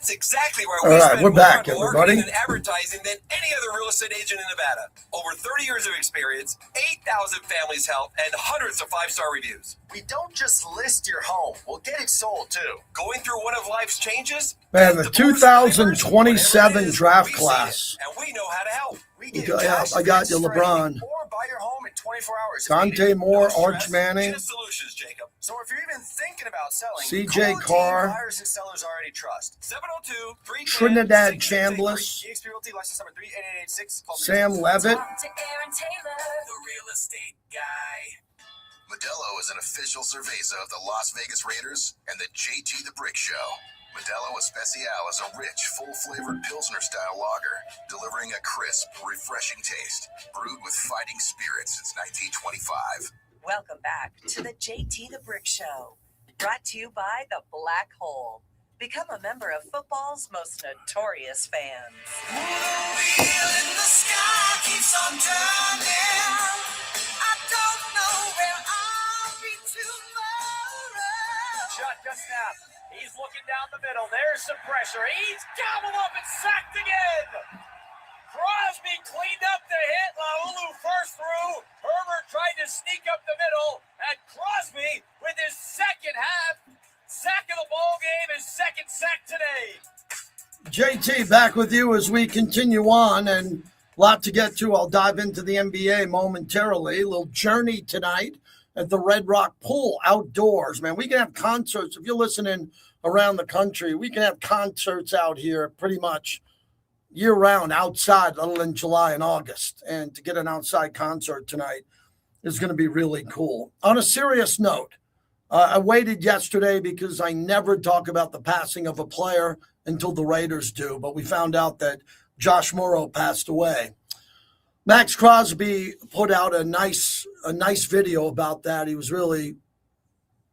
That's exactly where All we right, spend we're more back, on everybody. marketing and advertising than any other real estate agent in Nevada. Over 30 years of experience, 8,000 families helped, and hundreds of 5-star reviews. We don't just list your home, we'll get it sold too. Going through one of life's changes? Man, the Divorce, 2027 whatever it is, draft we've class. seen it, and we know how to help. We give Yeah, cash I got you, advances for LeBron. anything, or buy your home in 24 hours. Dante Moore, No Arch stress, Manning, just solutions, Jacob. So if you're even thinking about selling, CJ call a team Carr, buyers and sellers already trust. 702-310-6683. Trinidad Chambliss, eXp Realty license number 38886. Sam Levitt. Talk to Aaron Taylor. The real estate guy. Modelo is an official cerveza of the Las Vegas Raiders and the JT the Brick Show. Modelo Especial is a rich, full-flavored Pilsner-style lager, delivering a crisp, refreshing taste, brewed with fighting spirit since 1925. Welcome back to the JT the Brick Show, brought to you by the Black Hole. Become a member of football's most notorious fans. The wheel in the sky keeps on turning. I don't know where I'll be tomorrow. Shotgun snap. He's looking down the middle. There's some pressure. He's gobbled up and sacked again. Crosby cleaned up the hit. Laulu first through. Herbert tried to sneak up the middle. And Crosby with his second half sack of the ball game, his second sack today. JT, back with you as we continue on, and a lot to get to. I'll dive into the NBA momentarily. A little journey tonight at the Red Rock Pool outdoors. Man, we can have concerts. If you're listening around the country, we can have concerts out here pretty much year-round outside, other than July and August. And to get an outside concert tonight is going to be really cool. On a serious note, I waited yesterday because I never talk about the passing of a player until the Raiders do, but we found out that Josh Morrow passed away. Max Crosby put out a nice video about that. He was really,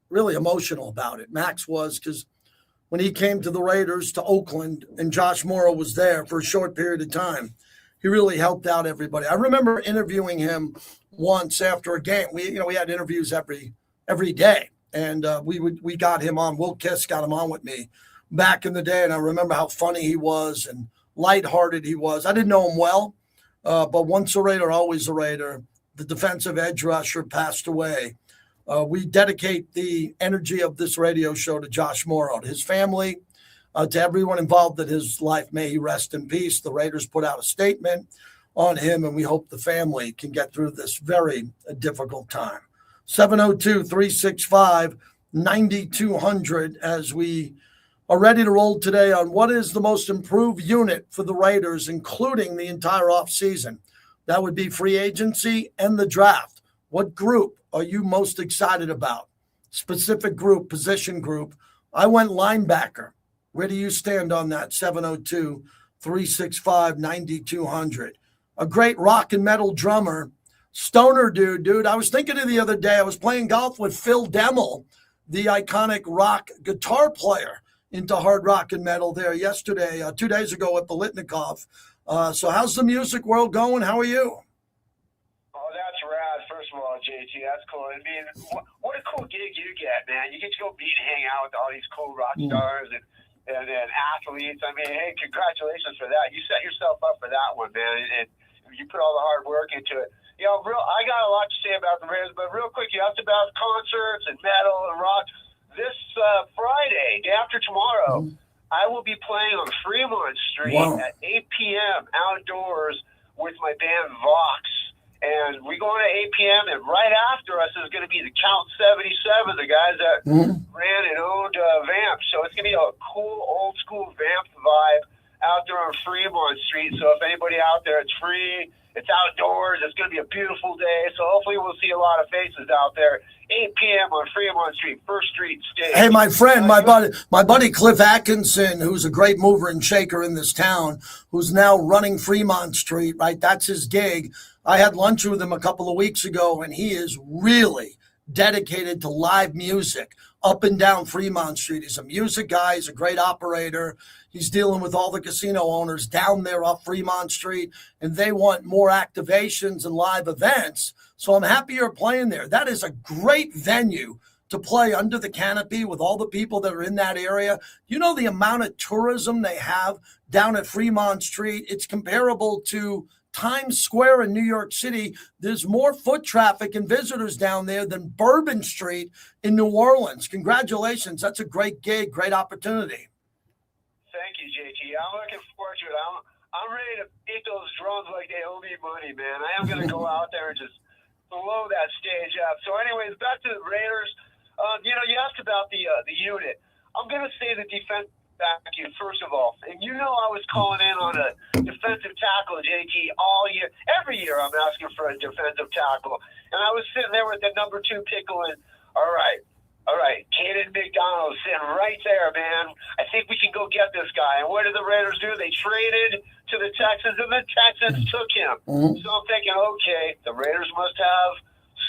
really emotional about it. Max was, because when he came to the Raiders to Oakland and Josh Morrow was there for a short period of time, he really helped out everybody. I remember interviewing him once after a game. We had interviews every day. And we got him on. Will Kiss got him on with me back in the day, and I remember how funny he was and lighthearted he was. I didn't know him well, but once a Raider, always a Raider. The defensive edge rusher passed away. We dedicate the energy of this radio show to Josh Morrow, to his family, to everyone involved in his life. May he rest in peace. The Raiders put out a statement on him, and we hope the family can get through this very difficult time. 702-365-9200 as we are ready to roll today on what is the most improved unit for the Raiders, including the entire offseason. That would be free agency and the draft. What group are you most excited about? Specific group, position group. I went linebacker. Where do you stand on that? 702-365-9200. A great rock and metal drummer, stoner dude. I was thinking of the other day, I was playing golf with Phil Demmel, the iconic rock guitar player into hard rock and metal there yesterday, 2 days ago at the Litnikoff. So how's the music world going? How are you? Oh, that's rad. First of all, JT, that's cool. I mean, what a cool gig you get, man. You get to go meet and hang out with all these cool rock stars and athletes. I mean, hey, congratulations for that. You set yourself up for that one, man. And you put all the hard work into it. You know, I got a lot to say about the Raiders, but real quick, you asked about concerts and metal and rock. This Friday, day after tomorrow, I will be playing on Fremont Street at 8 p.m. outdoors with my band Vox. And we go on at 8 p.m., and right after us is going to be the Count 77, the guys that ran and owned Vamp. So it's going to be a cool, old-school Vamp vibe out there on Fremont Street. So if anybody out there, it's free. It's outdoors. It's going to be a beautiful day. So hopefully we'll see a lot of faces out there. 8 p.m. on Fremont Street, First Street Stage. Hey, my friend, my buddy Cliff Atkinson, who's a great mover and shaker in this town, who's now running Fremont Street, right? That's his gig. I had lunch with him a couple of weeks ago, and he is really dedicated to live music up and down Fremont Street. He's a music guy. He's a great operator. He's dealing with all the casino owners down there off Fremont Street, and they want more activations and live events. So I'm happy you're playing there. That is a great venue to play under the canopy with all the people that are in that area. You know the amount of tourism they have down at Fremont Street? It's comparable to Times Square in New York City. There's more foot traffic and visitors down there than Bourbon Street in New Orleans. Congratulations. That's a great gig, great opportunity. Thank you, JT. I'm looking forward to it. I'm ready to beat those drums like they owe me money, man. I am going to go out there and just blow that stage up. So anyways, back to the Raiders. You asked about the unit. I'm going to say the defense back you first of all. And I was calling in on a defensive tackle, JT, all year. Every year I'm asking for a defensive tackle. And I was sitting there with the number 2 pick going, all right, Caden McDonald sitting right there, man. I think we can go get this guy. And what did the Raiders do? They traded to the Texans, and the Texans took him. So I'm thinking, okay, the Raiders must have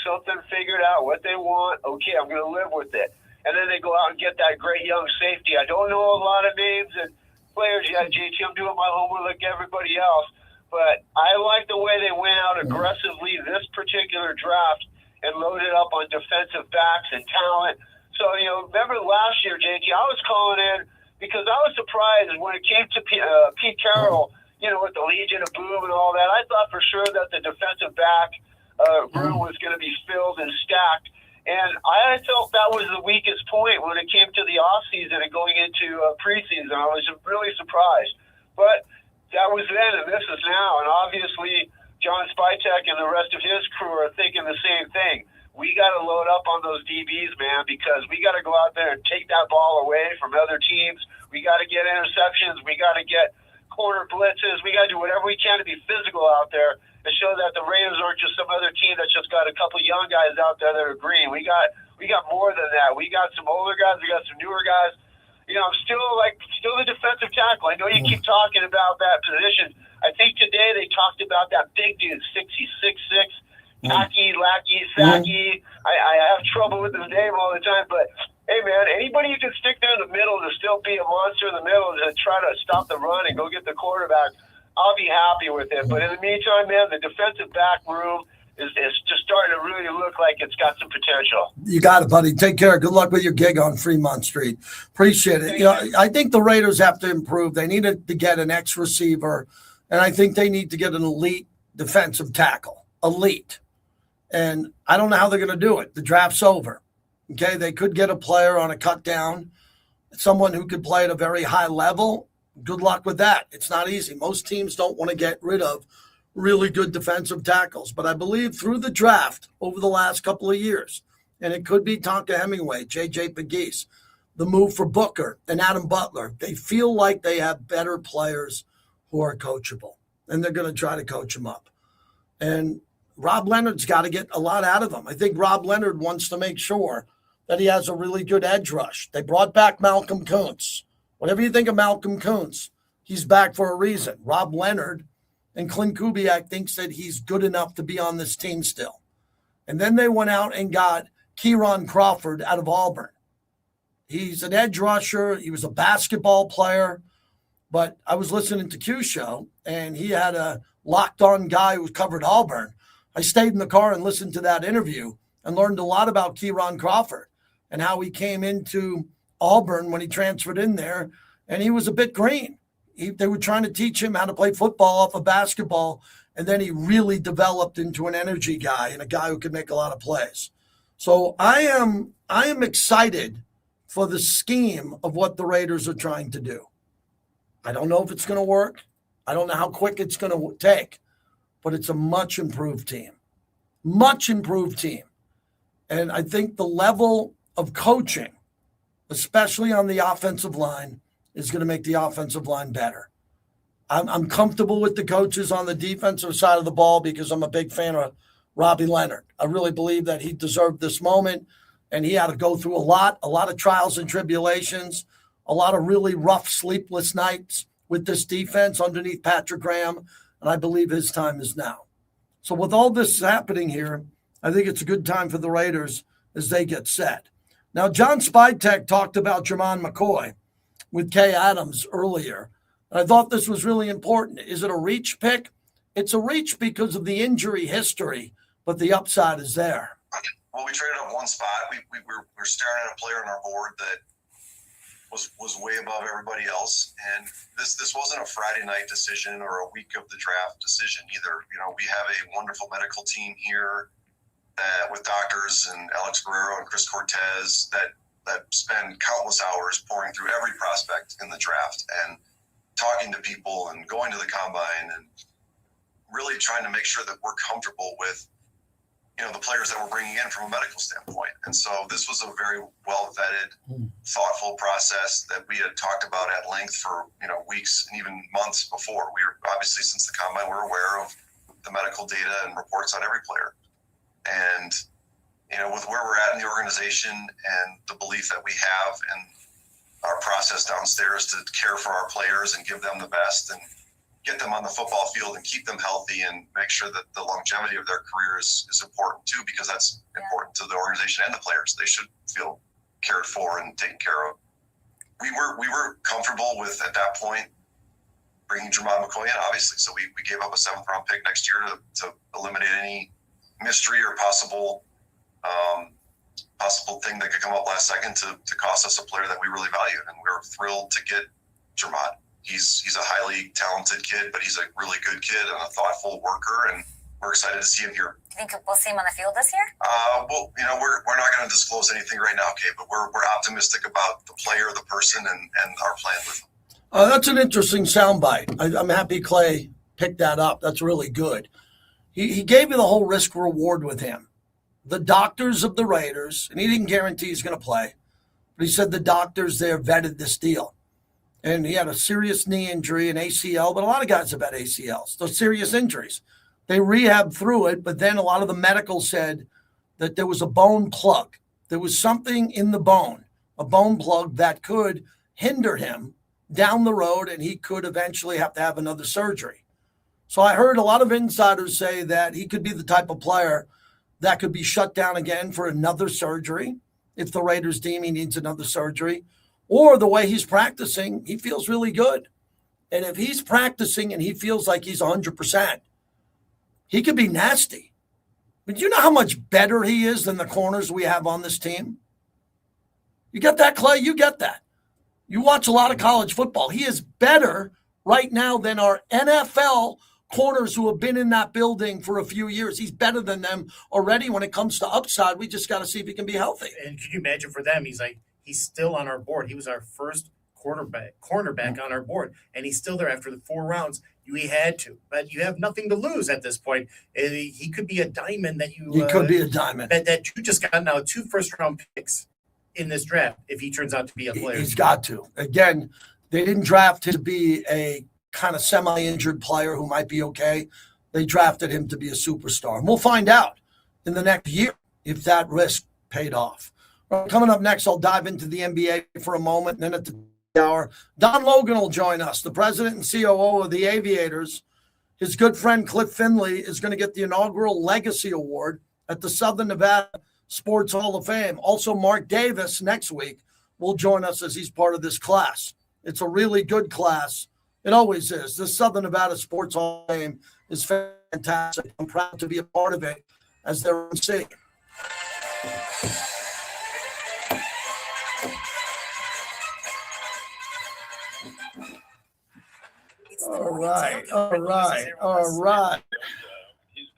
something figured out, what they want. Okay, I'm going to live with it. And then they go out and get that great young safety. I don't know a lot of names and players yet, JT. I'm doing my homework like everybody else. But I like the way they went out aggressively this particular draft and loaded up on defensive backs and talent. So, remember last year, JT, I was calling in because I was surprised when it came to Pete Carroll, with the Legion of Boom and all that. I thought for sure that the defensive back room was going to be filled and stacked. And I felt that was the weakest point when it came to the offseason and going into preseason. I was really surprised. But that was then, and this is now. And obviously, John Spytek and the rest of his crew are thinking the same thing. We got to load up on those DBs, man, because we got to go out there and take that ball away from other teams. We got to get interceptions. We got to get corner blitzes. We got to do whatever we can to be physical out there and show that the Raiders aren't just some other team that's just got a couple young guys out there that are green. We got more than that. We got some older guys. We got some newer guys. I'm still the defensive tackle. I know you keep talking about that position. I think today they talked about that big dude, 6'6", Lackey, Sacky. I have trouble with his name all the time, but hey, man, anybody you can stick there in the middle to still be a monster in the middle to try to stop the run and go get the quarterback, I'll be happy with it. But in the meantime, man, the defensive back room is just starting to really look like it's got some potential. You got it, buddy. Take care. Good luck with your gig on Fremont Street. Appreciate it. I think the Raiders have to improve. They needed to get an ex-receiver, and I think they need to get an elite defensive tackle. Elite. And I don't know how they're going to do it. The draft's over. Okay, they could get a player on a cut down, someone who could play at a very high level. Good luck with that. It's not easy. Most teams don't want to get rid of really good defensive tackles. But I believe through the draft over the last couple of years, and it could be Tonka Hemingway, J.J. Pegues, the move for Booker and Adam Butler, they feel like they have better players who are coachable, and they're going to try to coach them up. And Rob Leonard's got to get a lot out of them. I think Rob Leonard wants to make sure that he has a really good edge rush. They brought back Malcolm Kuntz. Whatever you think of Malcolm Kuntz, he's back for a reason. Rob Leonard and Clint Kubiak thinks that he's good enough to be on this team still. And then they went out and got Kieran Crawford out of Auburn. He's an edge rusher. He was a basketball player. But I was listening to Q Show, and he had a locked-on guy who covered Auburn. I stayed in the car and listened to that interview and learned a lot about Kieran Crawford and how he came into Auburn when he transferred in there, and he was a bit green. They were trying to teach him how to play football off of basketball, and then he really developed into an energy guy and a guy who could make a lot of plays. So I am excited for the scheme of what the Raiders are trying to do. I don't know if it's going to work. I don't know how quick it's going to take, but it's a much improved team. Much improved team. And I think the level of coaching, especially on the offensive line, is going to make the offensive line better. I'm comfortable with the coaches on the defensive side of the ball because I'm a big fan of Robbie Leonard. I really believe that he deserved this moment, and he had to go through a lot of trials and tribulations, a lot of really rough, sleepless nights with this defense underneath Patrick Graham, and I believe his time is now. So with all this happening here, I think it's a good time for the Raiders as they get set. Now, John Spytek talked about Jermon McCoy with Kay Adams earlier. And I thought this was really important. Is it a reach pick? It's a reach because of the injury history, but the upside is there. we traded up one spot. We're staring at a player on our board that was way above everybody else. And this wasn't a Friday night decision or a week of the draft decision either. You know, we have a wonderful medical team here with doctors and Alex Guerrero and Chris Cortez that spend countless hours pouring through every prospect in the draft and talking to people and going to the combine and really trying to make sure that we're comfortable with, you know, the players that we're bringing in from a medical standpoint. And so this was a very well vetted, thoughtful process that we had talked about at length for, you know, weeks and even months before. We were obviously, since the combine, we're aware of the medical data and reports on every player. And, you know, with where we're at in the organization and the belief that we have and our process downstairs to care for our players and give them the best and get them on the football field and keep them healthy and make sure that the longevity of their careers is important too, because that's important to the organization and the players. They should feel cared for and taken care of. We were comfortable with, at that point, bringing Jermod McCoy in, obviously. So we gave up a 7th round pick next year to eliminate any mystery or possible thing that could come up last second to cost us a player that we really value. And we're thrilled to get Jermod. He's a highly talented kid, but he's a really good kid and a thoughtful worker, and we're excited to see him here. Do you think we'll see him on the field this year? Well, you know, we're not going to disclose anything right now, Kate, but we're optimistic about the player, the person, and our plan with him. That's an interesting soundbite. I'm happy Clay picked that up. That's really good. He gave you the whole risk reward with him. The doctors of the Raiders, and he didn't guarantee he's going to play, but he said the doctors there vetted this deal. And he had a serious knee injury, an ACL, but a lot of guys have had ACLs. Those serious injuries. They rehabbed through it, but then a lot of the medical said that there was a bone plug. There was something in the bone, a bone plug that could hinder him down the road, and he could eventually have to have another surgery. So I heard a lot of insiders say that he could be the type of player that could be shut down again for another surgery if the Raiders deem he needs another surgery. Or the way he's practicing, he feels really good. And if he's practicing and he feels like he's 100%, he could be nasty. But you know how much better he is than the corners we have on this team? You get that, Clay? You get that. You watch a lot of college football. He is better right now than our NFL corners who have been in that building for a few years. He's better than them already when it comes to upside. We just got to see if he can be healthy. And can you imagine for them, he's still on our board. He was our first cornerback on our board, and he's still there after the 4 rounds. We had to, but you have nothing to lose at this point. He could be a diamond that you. He could be a diamond that you just got now 2 first-round picks in this draft. If he turns out to be a player, he's got to. Again, they didn't draft him to be a kind of semi-injured player who might be okay. They drafted him to be a superstar, and we'll find out in the next year if that risk paid off. Coming up next, I'll dive into the NBA for a moment. And then at the hour, Don Logan will join us, the president and COO of the Aviators. His good friend Cliff Finley is going to get the inaugural Legacy Award at the Southern Nevada Sports Hall of Fame. Also, Mark Davis next week will join us as he's part of this class. It's a really good class. It always is. The Southern Nevada Sports Hall of Fame is fantastic. I'm proud to be a part of it as their MC. All right. His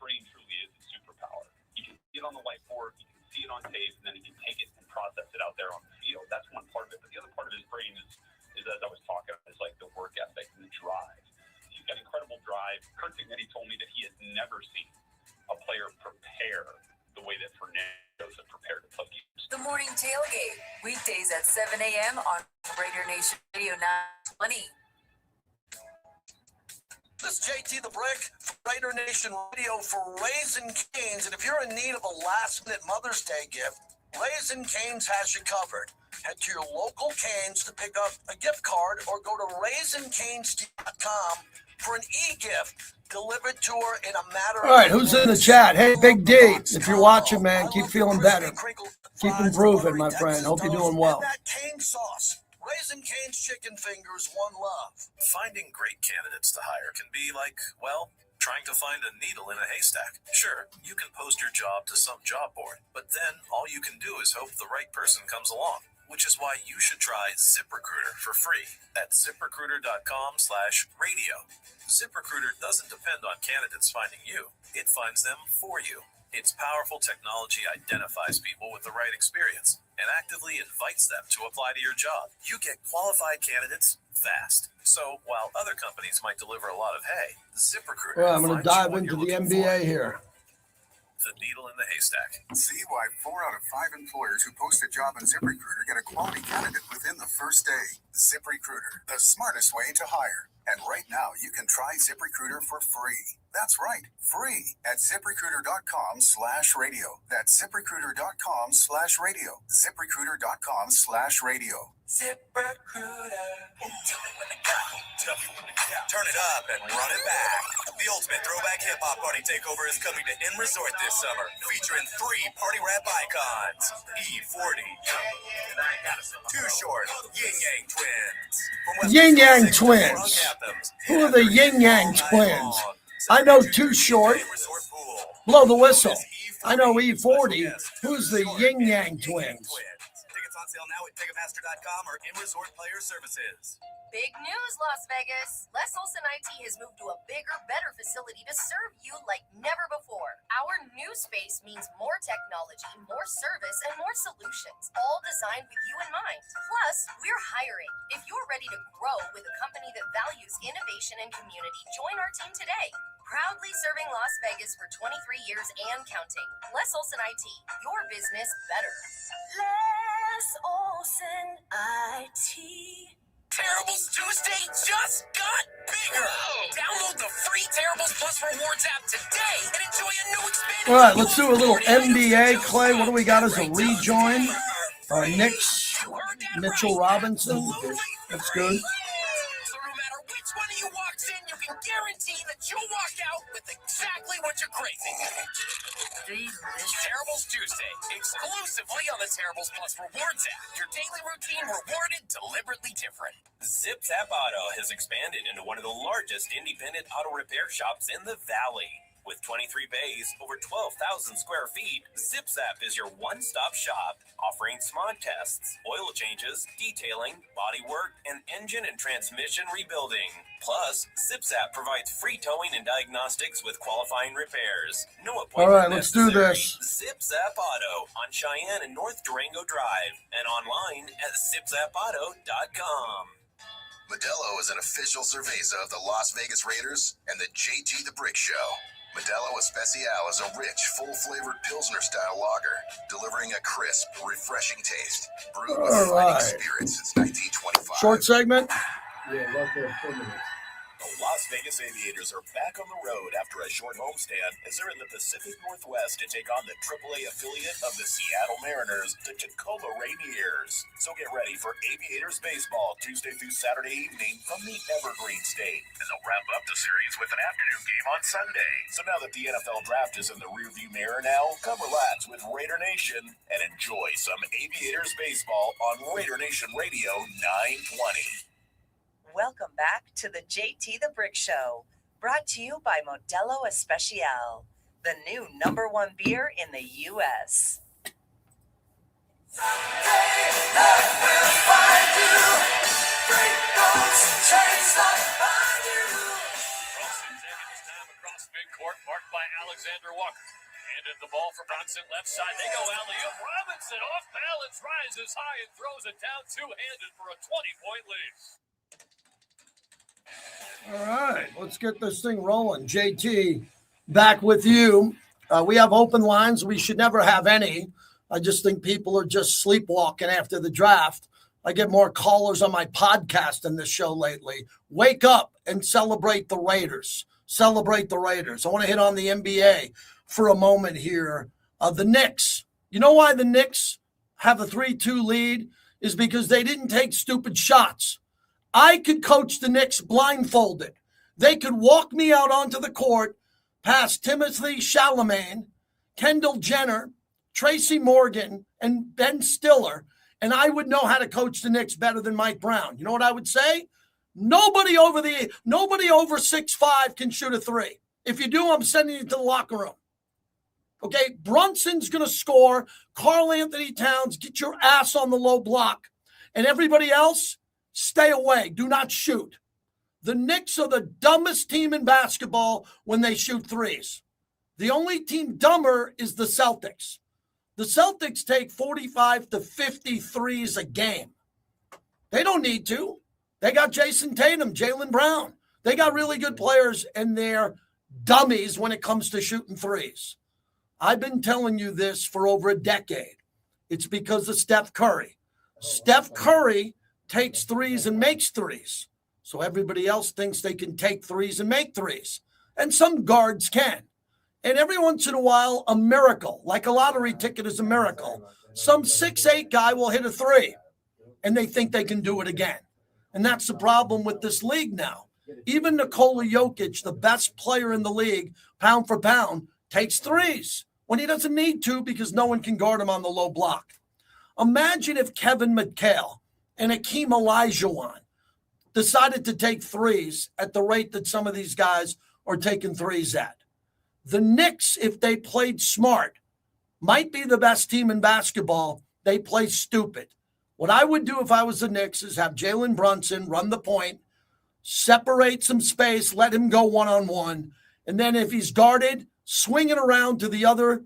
brain truly is a superpower. He can see it on the whiteboard, he can see it on tape, and then he can take it and process it out there on the field. That's one part of it. But the other part of his brain is as I was talking, is like the work ethic and the drive. He's got incredible drive. Kurt Dignetti told me that he has never seen a player prepare the way that Fernando has prepared to play games. The Morning Tailgate, weekdays at 7 a.m. on Raider Nation Radio 920. This is JT the Brick, Raider Nation Radio for Raising Cane's. And if you're in need of a last-minute Mother's Day gift, Raising Cane's has you covered. Head to your local Cane's to pick up a gift card or go to raisincanes.com for an e-gift delivered to her in a matter of... All right, who's in the chat? Hey, Big D, if you're watching, man, keep feeling better. Keep improving, my friend. Hope you're doing well. That cane sauce. Raising Cane's chicken fingers, one love. Finding great candidates to hire can be like, well, trying to find a needle in a haystack? Sure, you can post your job to some job board, but then all you can do is hope the right person comes along. Which is why you should try ZipRecruiter for free at ZipRecruiter.com/radio. ZipRecruiter doesn't depend on candidates finding you. It finds them for you. Its powerful technology identifies people with the right experience and actively invites them to apply to your job. You get qualified candidates fast. So while other companies might deliver a lot of hay, ZipRecruiter Well, I'm going to finds you dive what into you're the looking NBA for. here. The needle in the haystack. See why 4 out of 5 employers who post a job on ZipRecruiter get a quality candidate within the first day. ZipRecruiter, the smartest way to hire. And right now, you can try ZipRecruiter for free. That's right, free at ZipRecruiter.com/radio. That's ZipRecruiter.com/radio. ZipRecruiter.com/radio. ZipRecruiter. Turn it up and run it back. The ultimate throwback hip-hop party takeover is coming to Inn Resort this summer, featuring 3 party rap icons, E40, Too Short, Yin Yang Twins. Yin Yang Twins. Who are the Yin Yang Twins? I know Too Short. Blow the whistle. I know E40. Who's the Yin Yang Twins? Tickets on sale now at Ticketmaster.com or Inn Resort Player Services. Big news, Las Vegas. Les Olson IT has moved to a bigger, better facility to serve you like never before. Our new space means more technology, more service, and more solutions, all designed with you in mind. Plus, we're hiring. If you're ready to grow with a company that values innovation and community, join our team today. Proudly serving Las Vegas for 23 years and counting. Les Olson IT, your business better. Les Olson IT. Terribles Tuesday just got bigger. Download the free Terribles Plus Rewards app today and enjoy a new expanded. All right, let's do a little NBA. Clay, what do we got as a rejoin? Knicks, Mitchell Robinson. That's good. So no matter which one of you walks in, you can guarantee that you'll walk out with exactly what you're craving. Terribles Tuesday, exclusively on the Terribles Plus Rewards app. Your daily routine rewarded deliberately different. Zip Zap Auto has expanded into one of the largest independent auto repair shops in the valley. With 23 bays, over 12,000 square feet, Zip Zap is your one-stop shop, offering smog tests, oil changes, detailing, body work, and engine and transmission rebuilding. Plus, Zip Zap provides free towing and diagnostics with qualifying repairs. No appointment All right, let's do necessary. this. Zip Zap Auto on Cheyenne and North Durango Drive, and online at zipzapauto.com. Modelo is an official cerveza of the Las Vegas Raiders and the JT the Brick Show. Modelo Especial is a rich, full-flavored Pilsner-style lager, delivering a crisp, refreshing taste. Brewed with fighting spirit since 1925. Short segment. Yeah, about 4 minutes. The Las Vegas Aviators are back on the road after a short homestand as they're in the Pacific Northwest to take on the AAA affiliate of the Seattle Mariners, the Tacoma Rainiers. So get ready for Aviators baseball Tuesday through Saturday evening from the Evergreen State. And they'll wrap up the series with an afternoon game on Sunday. So now that the NFL draft is in the rearview mirror now, come relax with Raider Nation and enjoy some Aviators baseball on Raider Nation Radio 920. Welcome back to the JT the Brick Show, brought to you by Modelo Especial, the new #1 beer in the U.S. Court marked by Alexander Walker. Handed the ball from Bronson left side. They go alley-oop. Robinson off balance, rises high and throws it down two-handed for a 20-point lead. All right, let's get this thing rolling. JT, back with you. We have open lines. We should never have any. I just think people are just sleepwalking after the draft. I get more callers on my podcast than this show lately. Wake up and celebrate the Raiders. Celebrate the Raiders. I want to hit on the NBA for a moment here. The Knicks. You know why the Knicks have a 3-2 lead? Is because they didn't take stupid shots. I could coach the Knicks blindfolded. They could walk me out onto the court past Timothy Chalamet, Kendall Jenner, Tracy Morgan, and Ben Stiller, and I would know how to coach the Knicks better than Mike Brown. You know what I would say? Nobody over 6'5" can shoot a three. If you do, I'm sending you to the locker room. Okay, Brunson's going to score. Karl Anthony Towns, get your ass on the low block. And everybody else, stay away. Do not shoot. The Knicks are the dumbest team in basketball when they shoot threes. The only team dumber is the Celtics. The Celtics take 45 to 50 threes a game. They don't need to. They got Jason Tatum, Jaylen Brown. They got really good players, and they're dummies when it comes to shooting threes. I've been telling you this for over a decade. It's because of Steph Curry. Steph Curry takes threes and makes threes. So everybody else thinks they can take threes and make threes. And some guards can. And every once in a while, a miracle, like a lottery ticket is a miracle. Some 6'8" guy will hit a three, and they think they can do it again. And that's the problem with this league now. Even Nikola Jokic, the best player in the league, pound for pound, takes threes when he doesn't need to because no one can guard him on the low block. Imagine if Kevin McHale and Hakeem Olajuwon decided to take threes at the rate that some of these guys are taking threes at. The Knicks, if they played smart, might be the best team in basketball. They play stupid. What I would do if I was the Knicks is have Jalen Brunson run the point, separate some space, let him go one-on-one, and then if he's guarded, swing it around to the other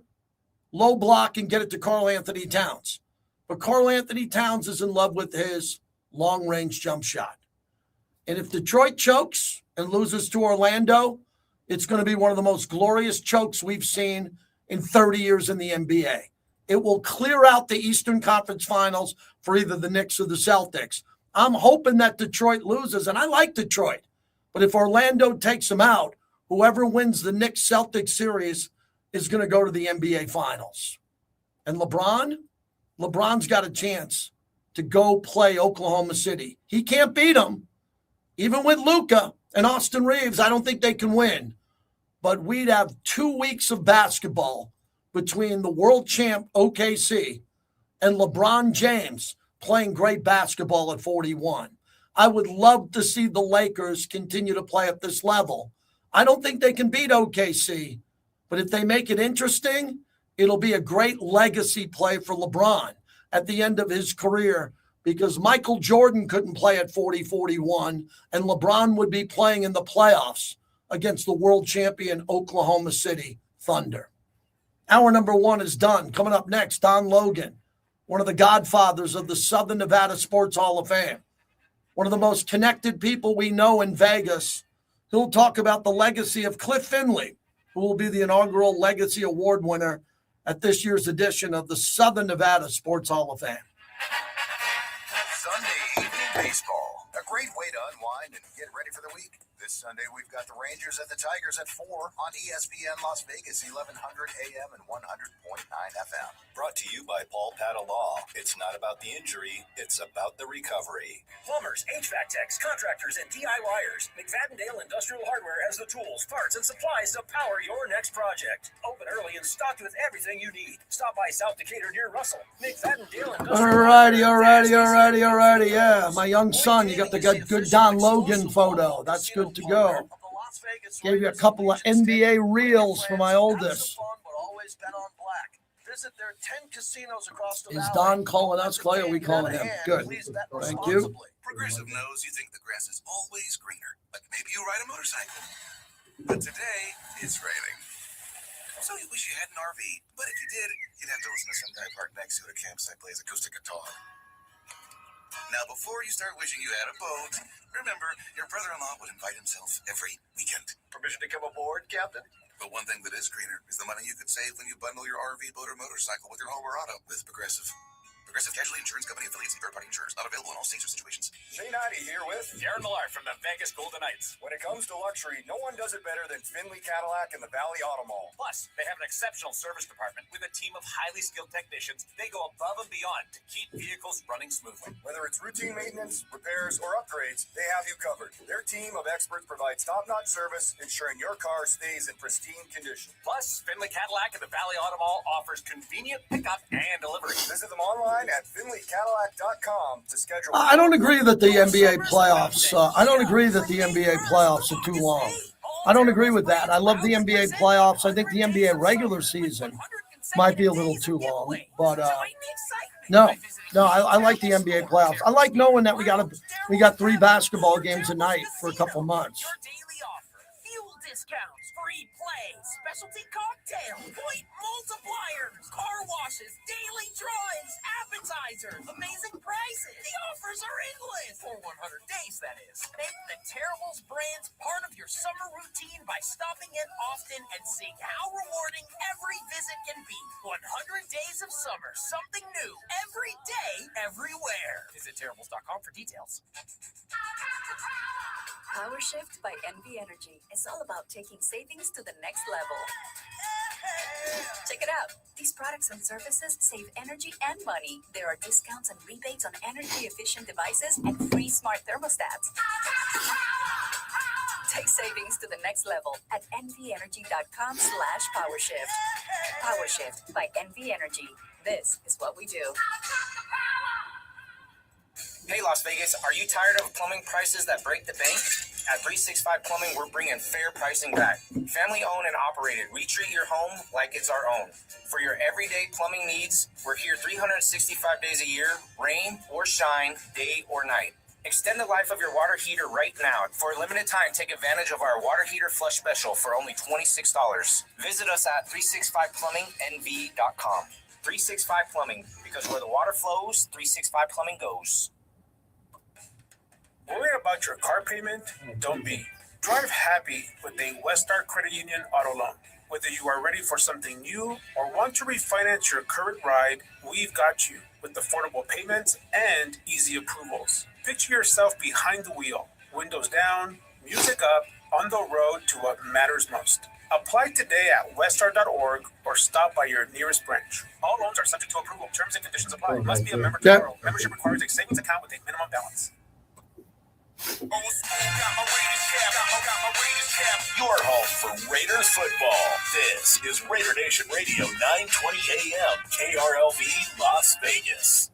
low block and get it to Karl Anthony Towns. But Karl Anthony Towns is in love with his long-range jump shot. And if Detroit chokes and loses to Orlando, it's going to be one of the most glorious chokes we've seen in 30 years in the NBA. It will clear out the Eastern Conference Finals for either the Knicks or the Celtics. I'm hoping that Detroit loses, and I like Detroit. But if Orlando takes them out, whoever wins the Knicks-Celtics series is going to go to the NBA Finals. And LeBron's got a chance to go play Oklahoma City. He can't beat them. Even with Luka and Austin Reeves, I don't think they can win. But we'd have 2 weeks of basketball between the world champ OKC and LeBron James playing great basketball at 41. I would love to see the Lakers continue to play at this level. I don't think they can beat OKC, but if they make it interesting, it'll be a great legacy play for LeBron at the end of his career because Michael Jordan couldn't play at 40-41, and LeBron would be playing in the playoffs against the world champion Oklahoma City Thunder. Hour number 1 is done. Coming up next, Don Logan, one of the godfathers of the Southern Nevada Sports Hall of Fame, one of the most connected people we know in Vegas. He'll talk about the legacy of Cliff Finley, who will be the inaugural Legacy Award winner at this year's edition of the Southern Nevada Sports Hall of Fame. Sunday evening baseball. A great way to unwind and get ready for the week. This Sunday, we've got the Rangers at the Tigers at 4 on ESPN Las Vegas, 1100 AM and 100.9 FM. Brought to you by Paul Patta Law. It's not about the injury, it's about the recovery. Plumbers, HVAC techs, contractors, and DIYers. McFadden-Dale Industrial Hardware has the tools, parts, and supplies to power your next project. Open early and stocked with everything you need. Stop by South Decatur near Russell. McFadden-Dale Industrial Alrighty. Yeah, my young son, you got the good Don Logan photo. That's good to go. Gave you a couple of NBA reels for my oldest. Visit their 10 casinos across the Is valley. Don calling us, Clay, or are we calling him? Good. Thank you. Progressive knows you think the grass is always greener, like maybe you ride a motorcycle. But today, it's raining. So you wish you had an RV, but if you did, you'd have to listen to some guy parked next to it at a campsite plays acoustic guitar. Now, before you start wishing you had a boat, remember, your brother-in-law would invite himself every weekend. Permission to come aboard, Captain? But one thing that is greener is the money you could save when you bundle your RV, boat, or motorcycle with your home or auto with Progressive. Progressive Casualty Insurance Company affiliates and third-party insurers. Not available in all states or situations. J90 here with Darren Millard from the Vegas Golden Knights. When it comes to luxury, no one does it better than Finley Cadillac and the Valley Auto Mall. Plus, they have an exceptional service department with a team of highly skilled technicians. They go above and beyond to keep vehicles running smoothly. Whether it's routine maintenance, repairs, or upgrades, they have you covered. Their team of experts provides top-notch service, ensuring your car stays in pristine condition. Plus, Finley Cadillac and the Valley Auto Mall offers convenient pickup and delivery. Visit them online at finleycadillac.com to schedule. I don't agree that the NBA playoffs. I don't agree that the NBA playoffs are too long. I don't agree with that. I love the NBA playoffs. I think the NBA regular season might be a little too long, but no, I like the NBA playoffs. I like knowing that we got 3 basketball games a night for a couple months. Fuel discounts, free play, specialty cocktail, point multipliers, car washes, daily drawings, appetizers, amazing prices. The offers are endless. For 100 days, that is. Make the Terribles brands part of your summer routine by stopping in often and seeing how rewarding every visit can be. 100 days of summer, something new, every day, everywhere. Visit terribles.com for details. Power Shift by NV Energy is all about taking savings to the next level. Check it out. These products and services save energy and money. There are discounts and rebates on energy-efficient devices and free smart thermostats. Take savings to the next level at nvenergy.com/powershift. PowerShift by NV Energy. This is what we do. Hey, Las Vegas, are you tired of plumbing prices that break the bank? At 365 Plumbing, we're bringing fair pricing back. Family owned and operated, we treat your home like it's our own. For your everyday plumbing needs, we're here 365 days a year, rain or shine, day or night. Extend the life of your water heater right now. For a limited time, take advantage of our water heater flush special for only $26. Visit us at 365plumbingnv.com. 365 Plumbing, because where the water flows, 365 Plumbing goes. Worried about your car payment? Don't be. Drive happy with a Westar Credit Union auto loan. Whether you are ready for something new or want to refinance your current ride, we've got you with affordable payments and easy approvals. Picture yourself behind the wheel, windows down, music up, on the road to what matters most. Apply today at westar.org or stop by your nearest branch. All loans are subject to approval. Terms and conditions apply. Must be a member to the borough. Membership requires a savings account with a minimum balance. Your home for Raiders football. This is Raider Nation Radio 920 AM, KRLV, Las Vegas.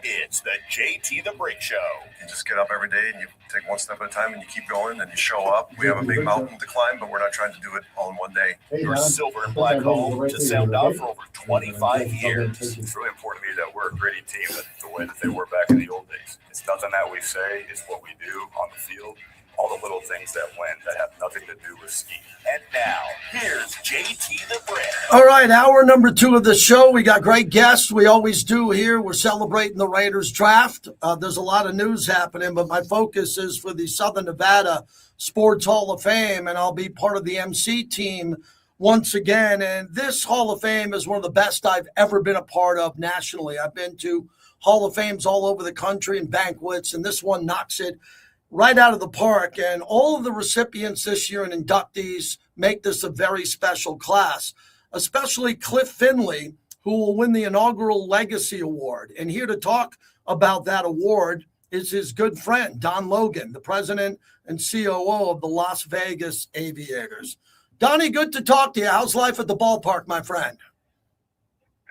It's the JT the Brick Show. You just get up every day and you take one step at a time and you keep going and you show up. We have a big mountain to climb, but we're not trying to do it all in one day. Your silver and black home to sound out for over 25 years. It's really important to me that we're a gritty team, the way that they were back in the old days. It's nothing that we say, it's what we do on the field. All the little things that win that have nothing to do with ski. And now, here's JT the Brick. All right, hour number 2 of the show. We got great guests. We always do here. We're celebrating the Raiders draft. There's a lot of news happening, but my focus is for the Southern Nevada Sports Hall of Fame, and I'll be part of the MC team once again. And this Hall of Fame is one of the best I've ever been a part of nationally. I've been to Hall of Fames all over the country and banquets, and this one knocks it right out of the park. And all of the recipients this year and inductees make this a very special class, especially Cliff Finley, who will win the inaugural Legacy Award. And here to talk about that award is his good friend, Don Logan, the president and COO of the Las Vegas Aviators. Donnie, good to talk to you. How's life at the ballpark, my friend?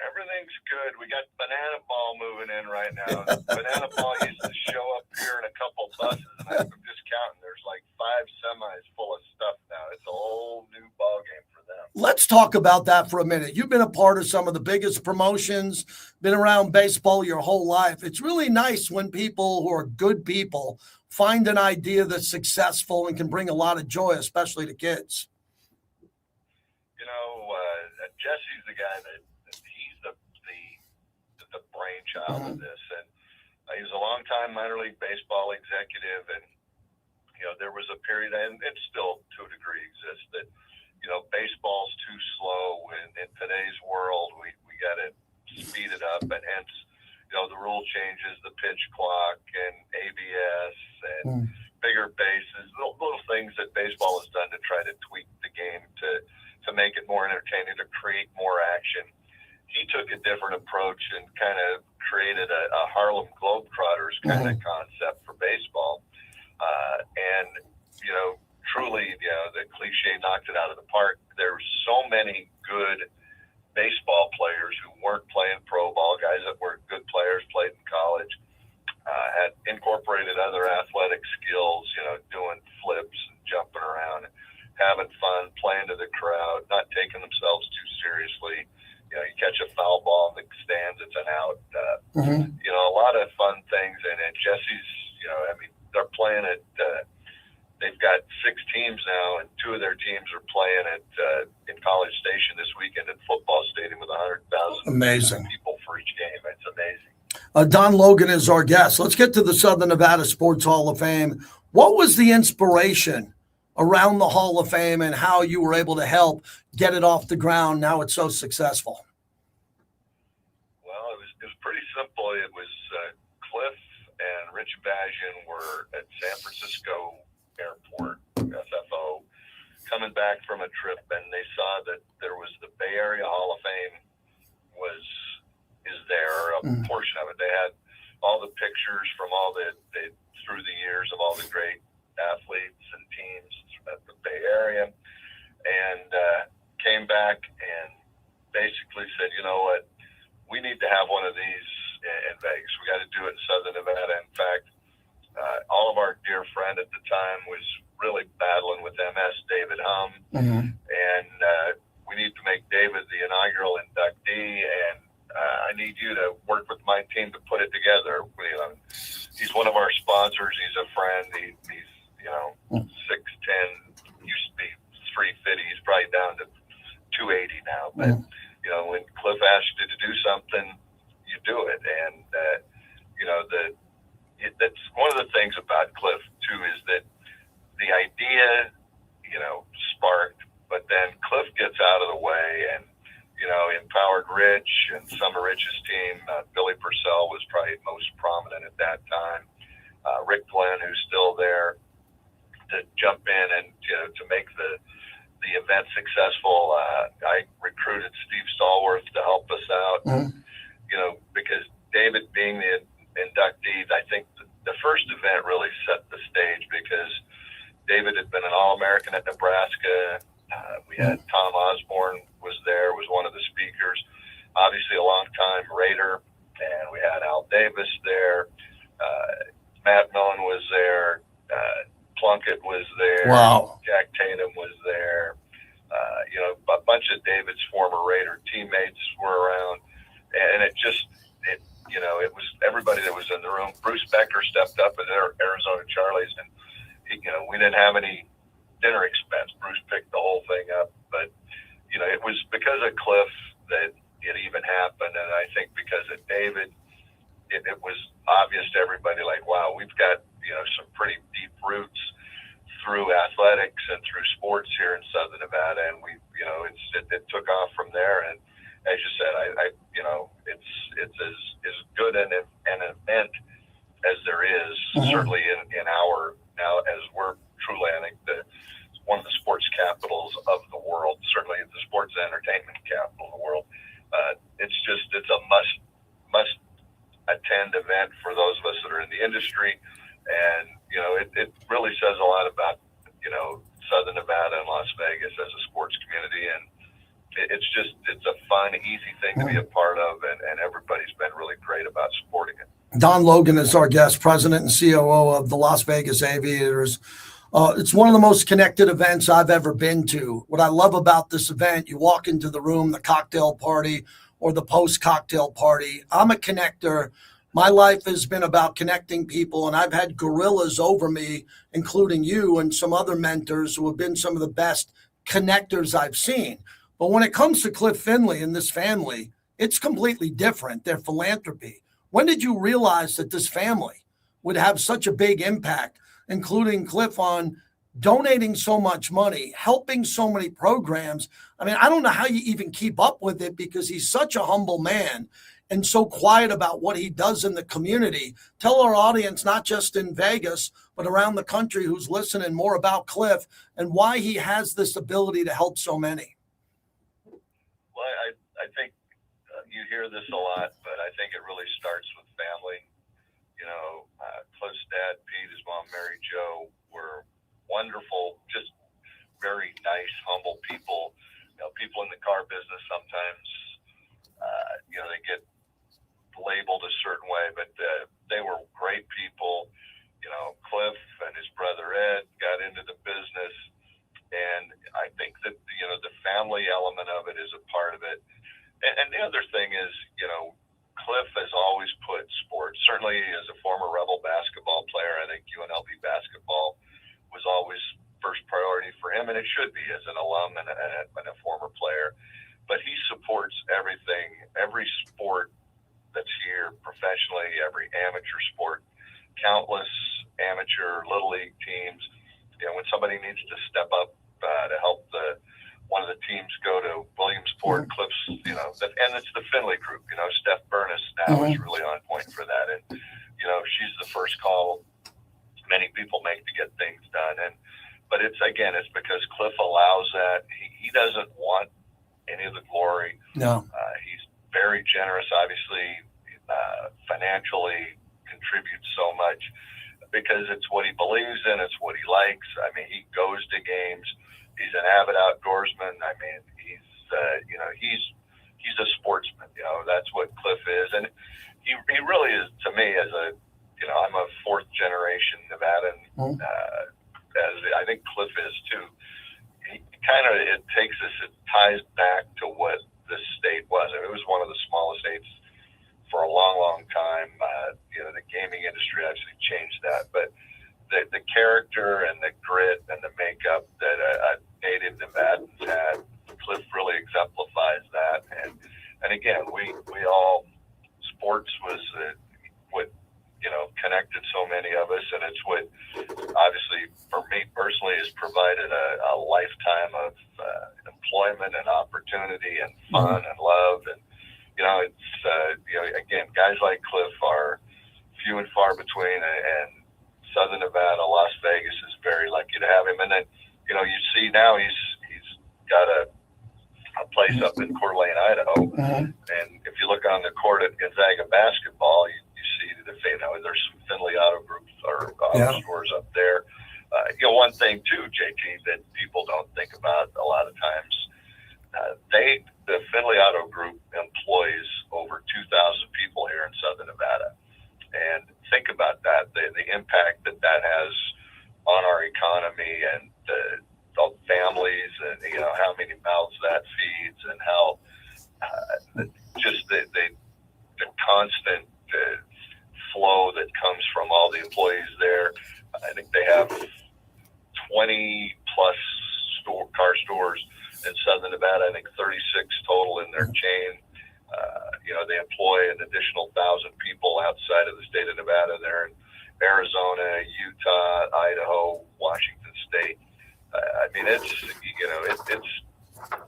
Everything's good. We got Banana Ball moving in right now. Banana Ball used to show up here in a couple buses, and I'm just counting. There's like 5 semis full of stuff now. It's a whole new ball game for them. Let's talk about that for a minute. You've been a part of some of the biggest promotions, been around baseball your whole life. It's really nice when people who are good people find an idea that's successful and can bring a lot of joy, especially to kids. You know, Jesse's the guy that the brainchild of this, and he was a long-time minor league baseball executive, and there was a period, and it still to a degree exists, that baseball's too slow, and in today's world we got to speed it up, and hence the rule changes, the pitch clock and ABS and bigger bases, little things that baseball has done to try to tweak the game to make it more entertaining, to create more action. He took a different approach and kind of created a Harlem Globetrotters kind of concept for baseball. And, truly, the cliche knocked it out of the park. There's so many good baseball players who weren't playing pro ball, guys that were good players, played in college, had incorporated other athletic skills, doing flips and jumping around. you know, a lot of fun things. And Jesse's, you know, I mean, they're playing at, they've got 6 teams now, and 2 of their teams are playing at in College Station this weekend at football stadium with 100,000 Amazing people for each game. It's amazing. Don Logan is our guest. Let's get to the Southern Nevada Sports Hall of Fame. What was the inspiration around the Hall of Fame and how you were able to help get it off the ground? Now it's so successful. Well, it was pretty simple. It was Cliff and Rich Bajan were at San Francisco Airport, SFO, coming back from a trip, and they saw that there was the Bay Area Hall of Fame is there, a portion of it. They had all the pictures from all through the years of all the great athletes and teams at the Bay Area, and came back and basically said, you know what, we need to have one of these in Vegas. We got to do it in Southern Nevada. In fact, all of our dear friend at the time was really battling with MS, David Hum, and we need to make David the inaugural inductee, and I need you to work with my team to put it together. He's one of our sponsors. He's a friend. He's you know, 6'10", used to be 350. He's probably down to 280 now. But you know, when Cliff asks you to do something, you do it. And you know, that's one of the things about Cliff too, is that the idea, you know, sparked, but then Cliff gets out of the way and, you know, empowered Rich and some of Rich's team. Billy Purcell was probably most prominent at that time. Rick Glenn, who's still there, to jump in and, you know, to make the event successful. I recruited Steve Stallworth to help us out, you know, because David being the inductee, I think the first event really set the stage because David had been an All-American at Nebraska. We had Tom Osborne was there, was one of the speakers, obviously a long-time Raider, and we had Al Davis there. Matt Millen was there. Plunkett was there. Wow. Jack Tatum was there. You know, a bunch of David's former Raider teammates were around, and it you know, it was everybody that was in the room. Bruce Becker stepped up at Arizona Charlie's, and you know, we didn't have any dinner expense. Bruce picked the whole thing up, but you know, it was because of Cliff that it even happened, and I think because of David, it was obvious to everybody, like, wow, we've got, you know, some pretty deep roots through athletics and through sports here in Southern Nevada, and we, you know, it took off from there. And as you said, I you know, it's as good an event as there is, certainly in our now, as we're truly, I think, one of the sports capitals of the world, certainly the sports and entertainment capital of the world. It's a must attend event for those of us that are in the industry, and you know, it really says a lot about, you know, Southern Nevada and Las Vegas as a sports community, and it's a fun, easy thing to be a part of, and everybody's been really great about supporting it. Don Logan is our guest, president and COO of the Las Vegas Aviators. It's one of the most connected events I've ever been to. What I love about this event, you walk into the room, the cocktail party or the post-cocktail party. I'm a connector. My life has been about connecting people, and I've had gorillas over me, including you and some other mentors who have been some of the best connectors I've seen. But when it comes to Cliff Finley and this family, it's completely different, their philanthropy. When did you realize that this family would have such a big impact, including Cliff on donating so much money, helping so many programs? I mean, I don't know how you even keep up with it because he's such a humble man and so quiet about what he does in the community. Tell our audience, not just in Vegas, but around the country who's listening, more about Cliff and why he has this ability to help so many. Well, I think you hear this a lot, but I think it really starts with family. You know, Cliff's dad, Pete, his mom, Mary Jo, were wonderful, just very nice, humble people. You know, people in the car business sometimes, you know, they get labeled a certain way, but they were great people. You know, Cliff and his brother Ed got into the business, and I think that, you know, the family element of it is a part of it. And the other thing is, you know, Cliff has always put sports. Certainly, as a former Rebel basketball player, I think UNLV basketball was always first priority for him, and it should be as an alum and a former player. But he supports everything, every sport that's here professionally, every amateur sport, countless amateur little league teams. You know, when somebody needs to step up to help one of the teams go to Williamsport, Cliffs, you know, and it's the Finley group. You know, Steph Burness now is really on point for that, and you know, she's the first call many people make to get things done. But it's because Cliff allows that. He doesn't want any of the glory. No. He's very generous, obviously, financially contributes so much because it's what he believes in, it's what he likes. I mean, he goes to games. He's an avid outdoorsman. I mean, he's a sportsman. You know, that's what Cliff is. And he really is, to me, I'm a fourth generation Nevadan, as I think Cliff is too. It takes us, it ties back to what this state was. I mean, it was one of the smallest states for a long, long time. The gaming industry actually changed that, but the character and the grit and the makeup that a native Nevadans had, Cliff really exemplifies that. And again, we all, sports was what connected so many of us, and it's what obviously for me personally has provided a lifetime of employment and opportunity and fun and love. And again, guys like Cliff are few and far between, and Southern Nevada, Las Vegas is very lucky to have him. And then you see now he's got a place up in Coeur d'Alene, Idaho, and if you look on the court at Gonzaga basketball, you see there's some Finley Auto Groups or auto stores up there. One thing too, JT, that people don't think about a lot of times, the Finley Auto Group employs over 2,000 people here in Southern Nevada, and think about that, the impact that has on our economy and the families, and how many mouths that feeds, and how just the constant flow that comes from all the employees there. I think they have 20 plus car stores in Southern Nevada. I think 36 total in their chain. They employ an additional 1,000 people outside of the state of Nevada. They're in Arizona, Utah, Idaho, Washington State. I mean, it's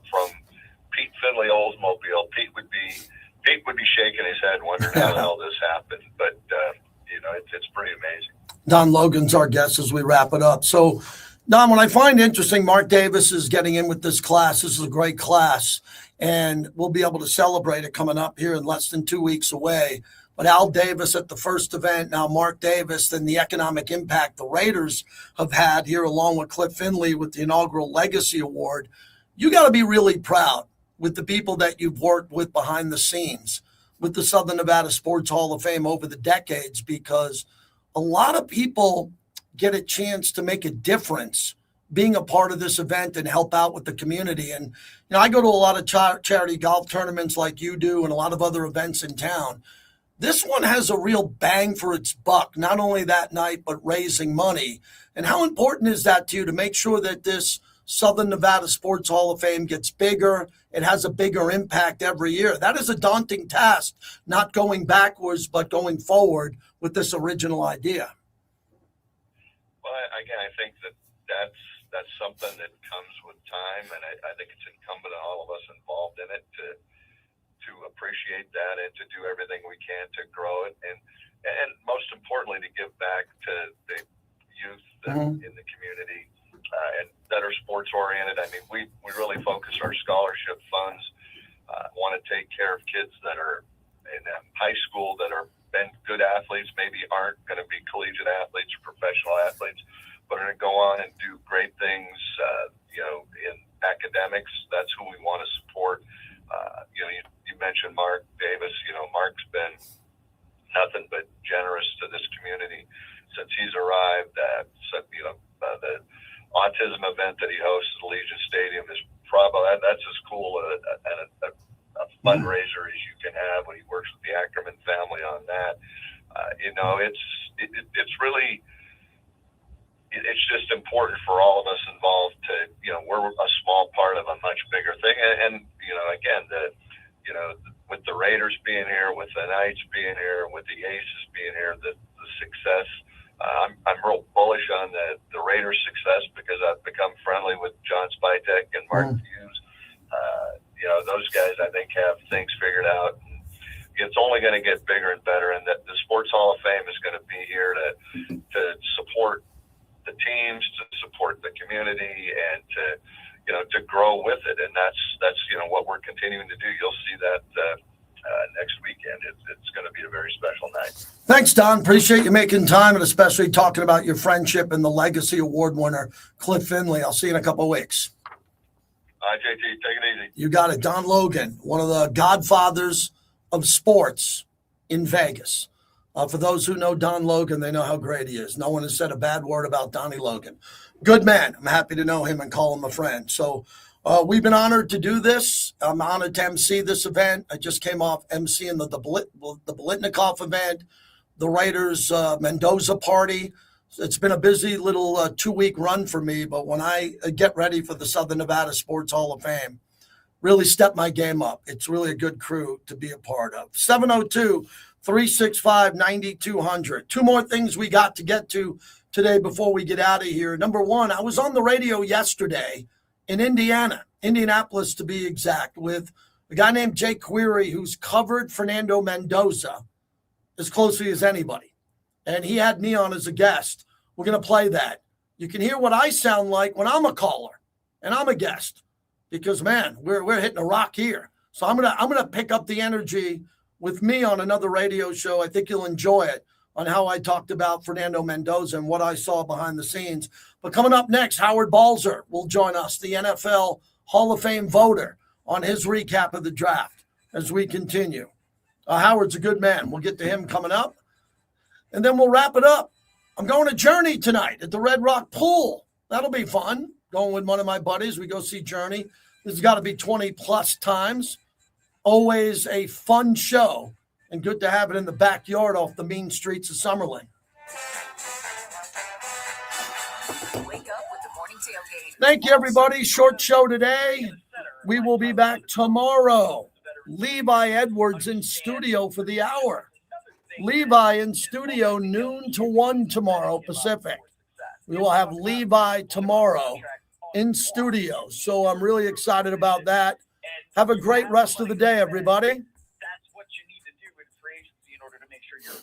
from Pete Finley Oldsmobile. Pete would be shaking his head wondering how the hell this happened. But it's pretty amazing. Don Logan's our guest as we wrap it up. So, Don, what I find interesting, Mark Davis is getting in with this class. This is a great class, and we'll be able to celebrate it coming up here in less than 2 weeks away. But Al Davis at the first event, now Mark Davis, and the economic impact the Raiders have had here, along with Cliff Finley with the inaugural Legacy Award. You got to be really proud with the people that you've worked with behind the scenes with the Southern Nevada Sports Hall of Fame over the decades, because a lot of people get a chance to make a difference being a part of this event and help out with the community. And, I go to a lot of charity golf tournaments like you do and a lot of other events in town. This one has a real bang for its buck, not only that night, but raising money. And how important is that to you to make sure that this Southern Nevada Sports Hall of Fame gets bigger, it has a bigger impact every year? That is a daunting task, not going backwards, but going forward with this original idea. Well, again, I think that's something that comes with time, and I think it's incumbent on all of us involved in it to appreciate that and to do everything we can to grow it, and most importantly, to give back to the youth in the community and that are sports oriented. I mean, we really focus our scholarship funds, want to take care of kids that are in high school that are been good athletes, maybe aren't going to be collegiate athletes or professional athletes, but are going to go on and do great things, in academics. That's who we want to support. You mentioned Mark Davis. Mark's been nothing but generous to this community since he's arrived. The autism event that he hosts at Allegiant Stadium is probably, that's as cool and a a fundraiser as you can have when he works with the Ackerman family on that. It's really, it's just important for all of us involved to, we're a small part of a much bigger thing. And again, with the Raiders being here, with the Knights being here, with the Aces being here, the success, I'm real bullish on the Raiders' success because I've become friendly with John Spytek and Mark Hughes. Those guys, I think, have things figured out. It's only going to get bigger and better, and that the Sports Hall of Fame is going to be here to support the teams, to support the community, and to grow with it. And that's what we're continuing to do. You'll see that next weekend. It's going to be a very special night. Thanks, Don. Appreciate you making time, and especially talking about your friendship and the Legacy Award winner, Cliff Finley. I'll see you in a couple of weeks. All right, JT, take it easy. You got it. Don Logan, one of the godfathers of sports in Vegas. For those who know Don Logan, they know how great he is. No one has said a bad word about Donnie Logan. Good man. I'm happy to know him and call him a friend. So we've been honored to do this. I'm honored to MC this event. I just came off MCing the Bolitnikoff event, the Raiders Mendoza party. It's been a busy little 2-week run for me, but when I get ready for the Southern Nevada Sports Hall of Fame, really step my game up. It's really a good crew to be a part of. 702-365-9200. Two more things we got to get to today before we get out of here. Number one, I was on the radio yesterday in Indianapolis to be exact, with a guy named Jake Query, who's covered Fernando Mendoza as closely as anybody. And he had me on as a guest. We're going to play that. You can hear what I sound like when I'm a caller and I'm a guest, because, man, we're hitting a rock here. So I'm gonna pick up the energy with me on another radio show. I think you'll enjoy it, on how I talked about Fernando Mendoza and what I saw behind the scenes. But coming up next, Howard Balzer will join us, the NFL Hall of Fame voter, on his recap of the draft as we continue. Howard's a good man. We'll get to him coming up. And then we'll wrap it up. I'm going to Journey tonight at the Red Rock Pool. That'll be fun. Going with one of my buddies. We go see Journey. This has got to be 20-plus times. Always a fun show, and good to have it in the backyard off the mean streets of Summerlin. Wake up with the morning tailgate. Thank you, everybody. Short show today. We will be back tomorrow. Levi Edwards in studio for the hour. Levi in studio noon to 1 tomorrow Pacific. We will have Levi tomorrow in studio. So I'm really excited about that. Have a great rest of the day, everybody. That's what you need to do in free agency in order to make sure you're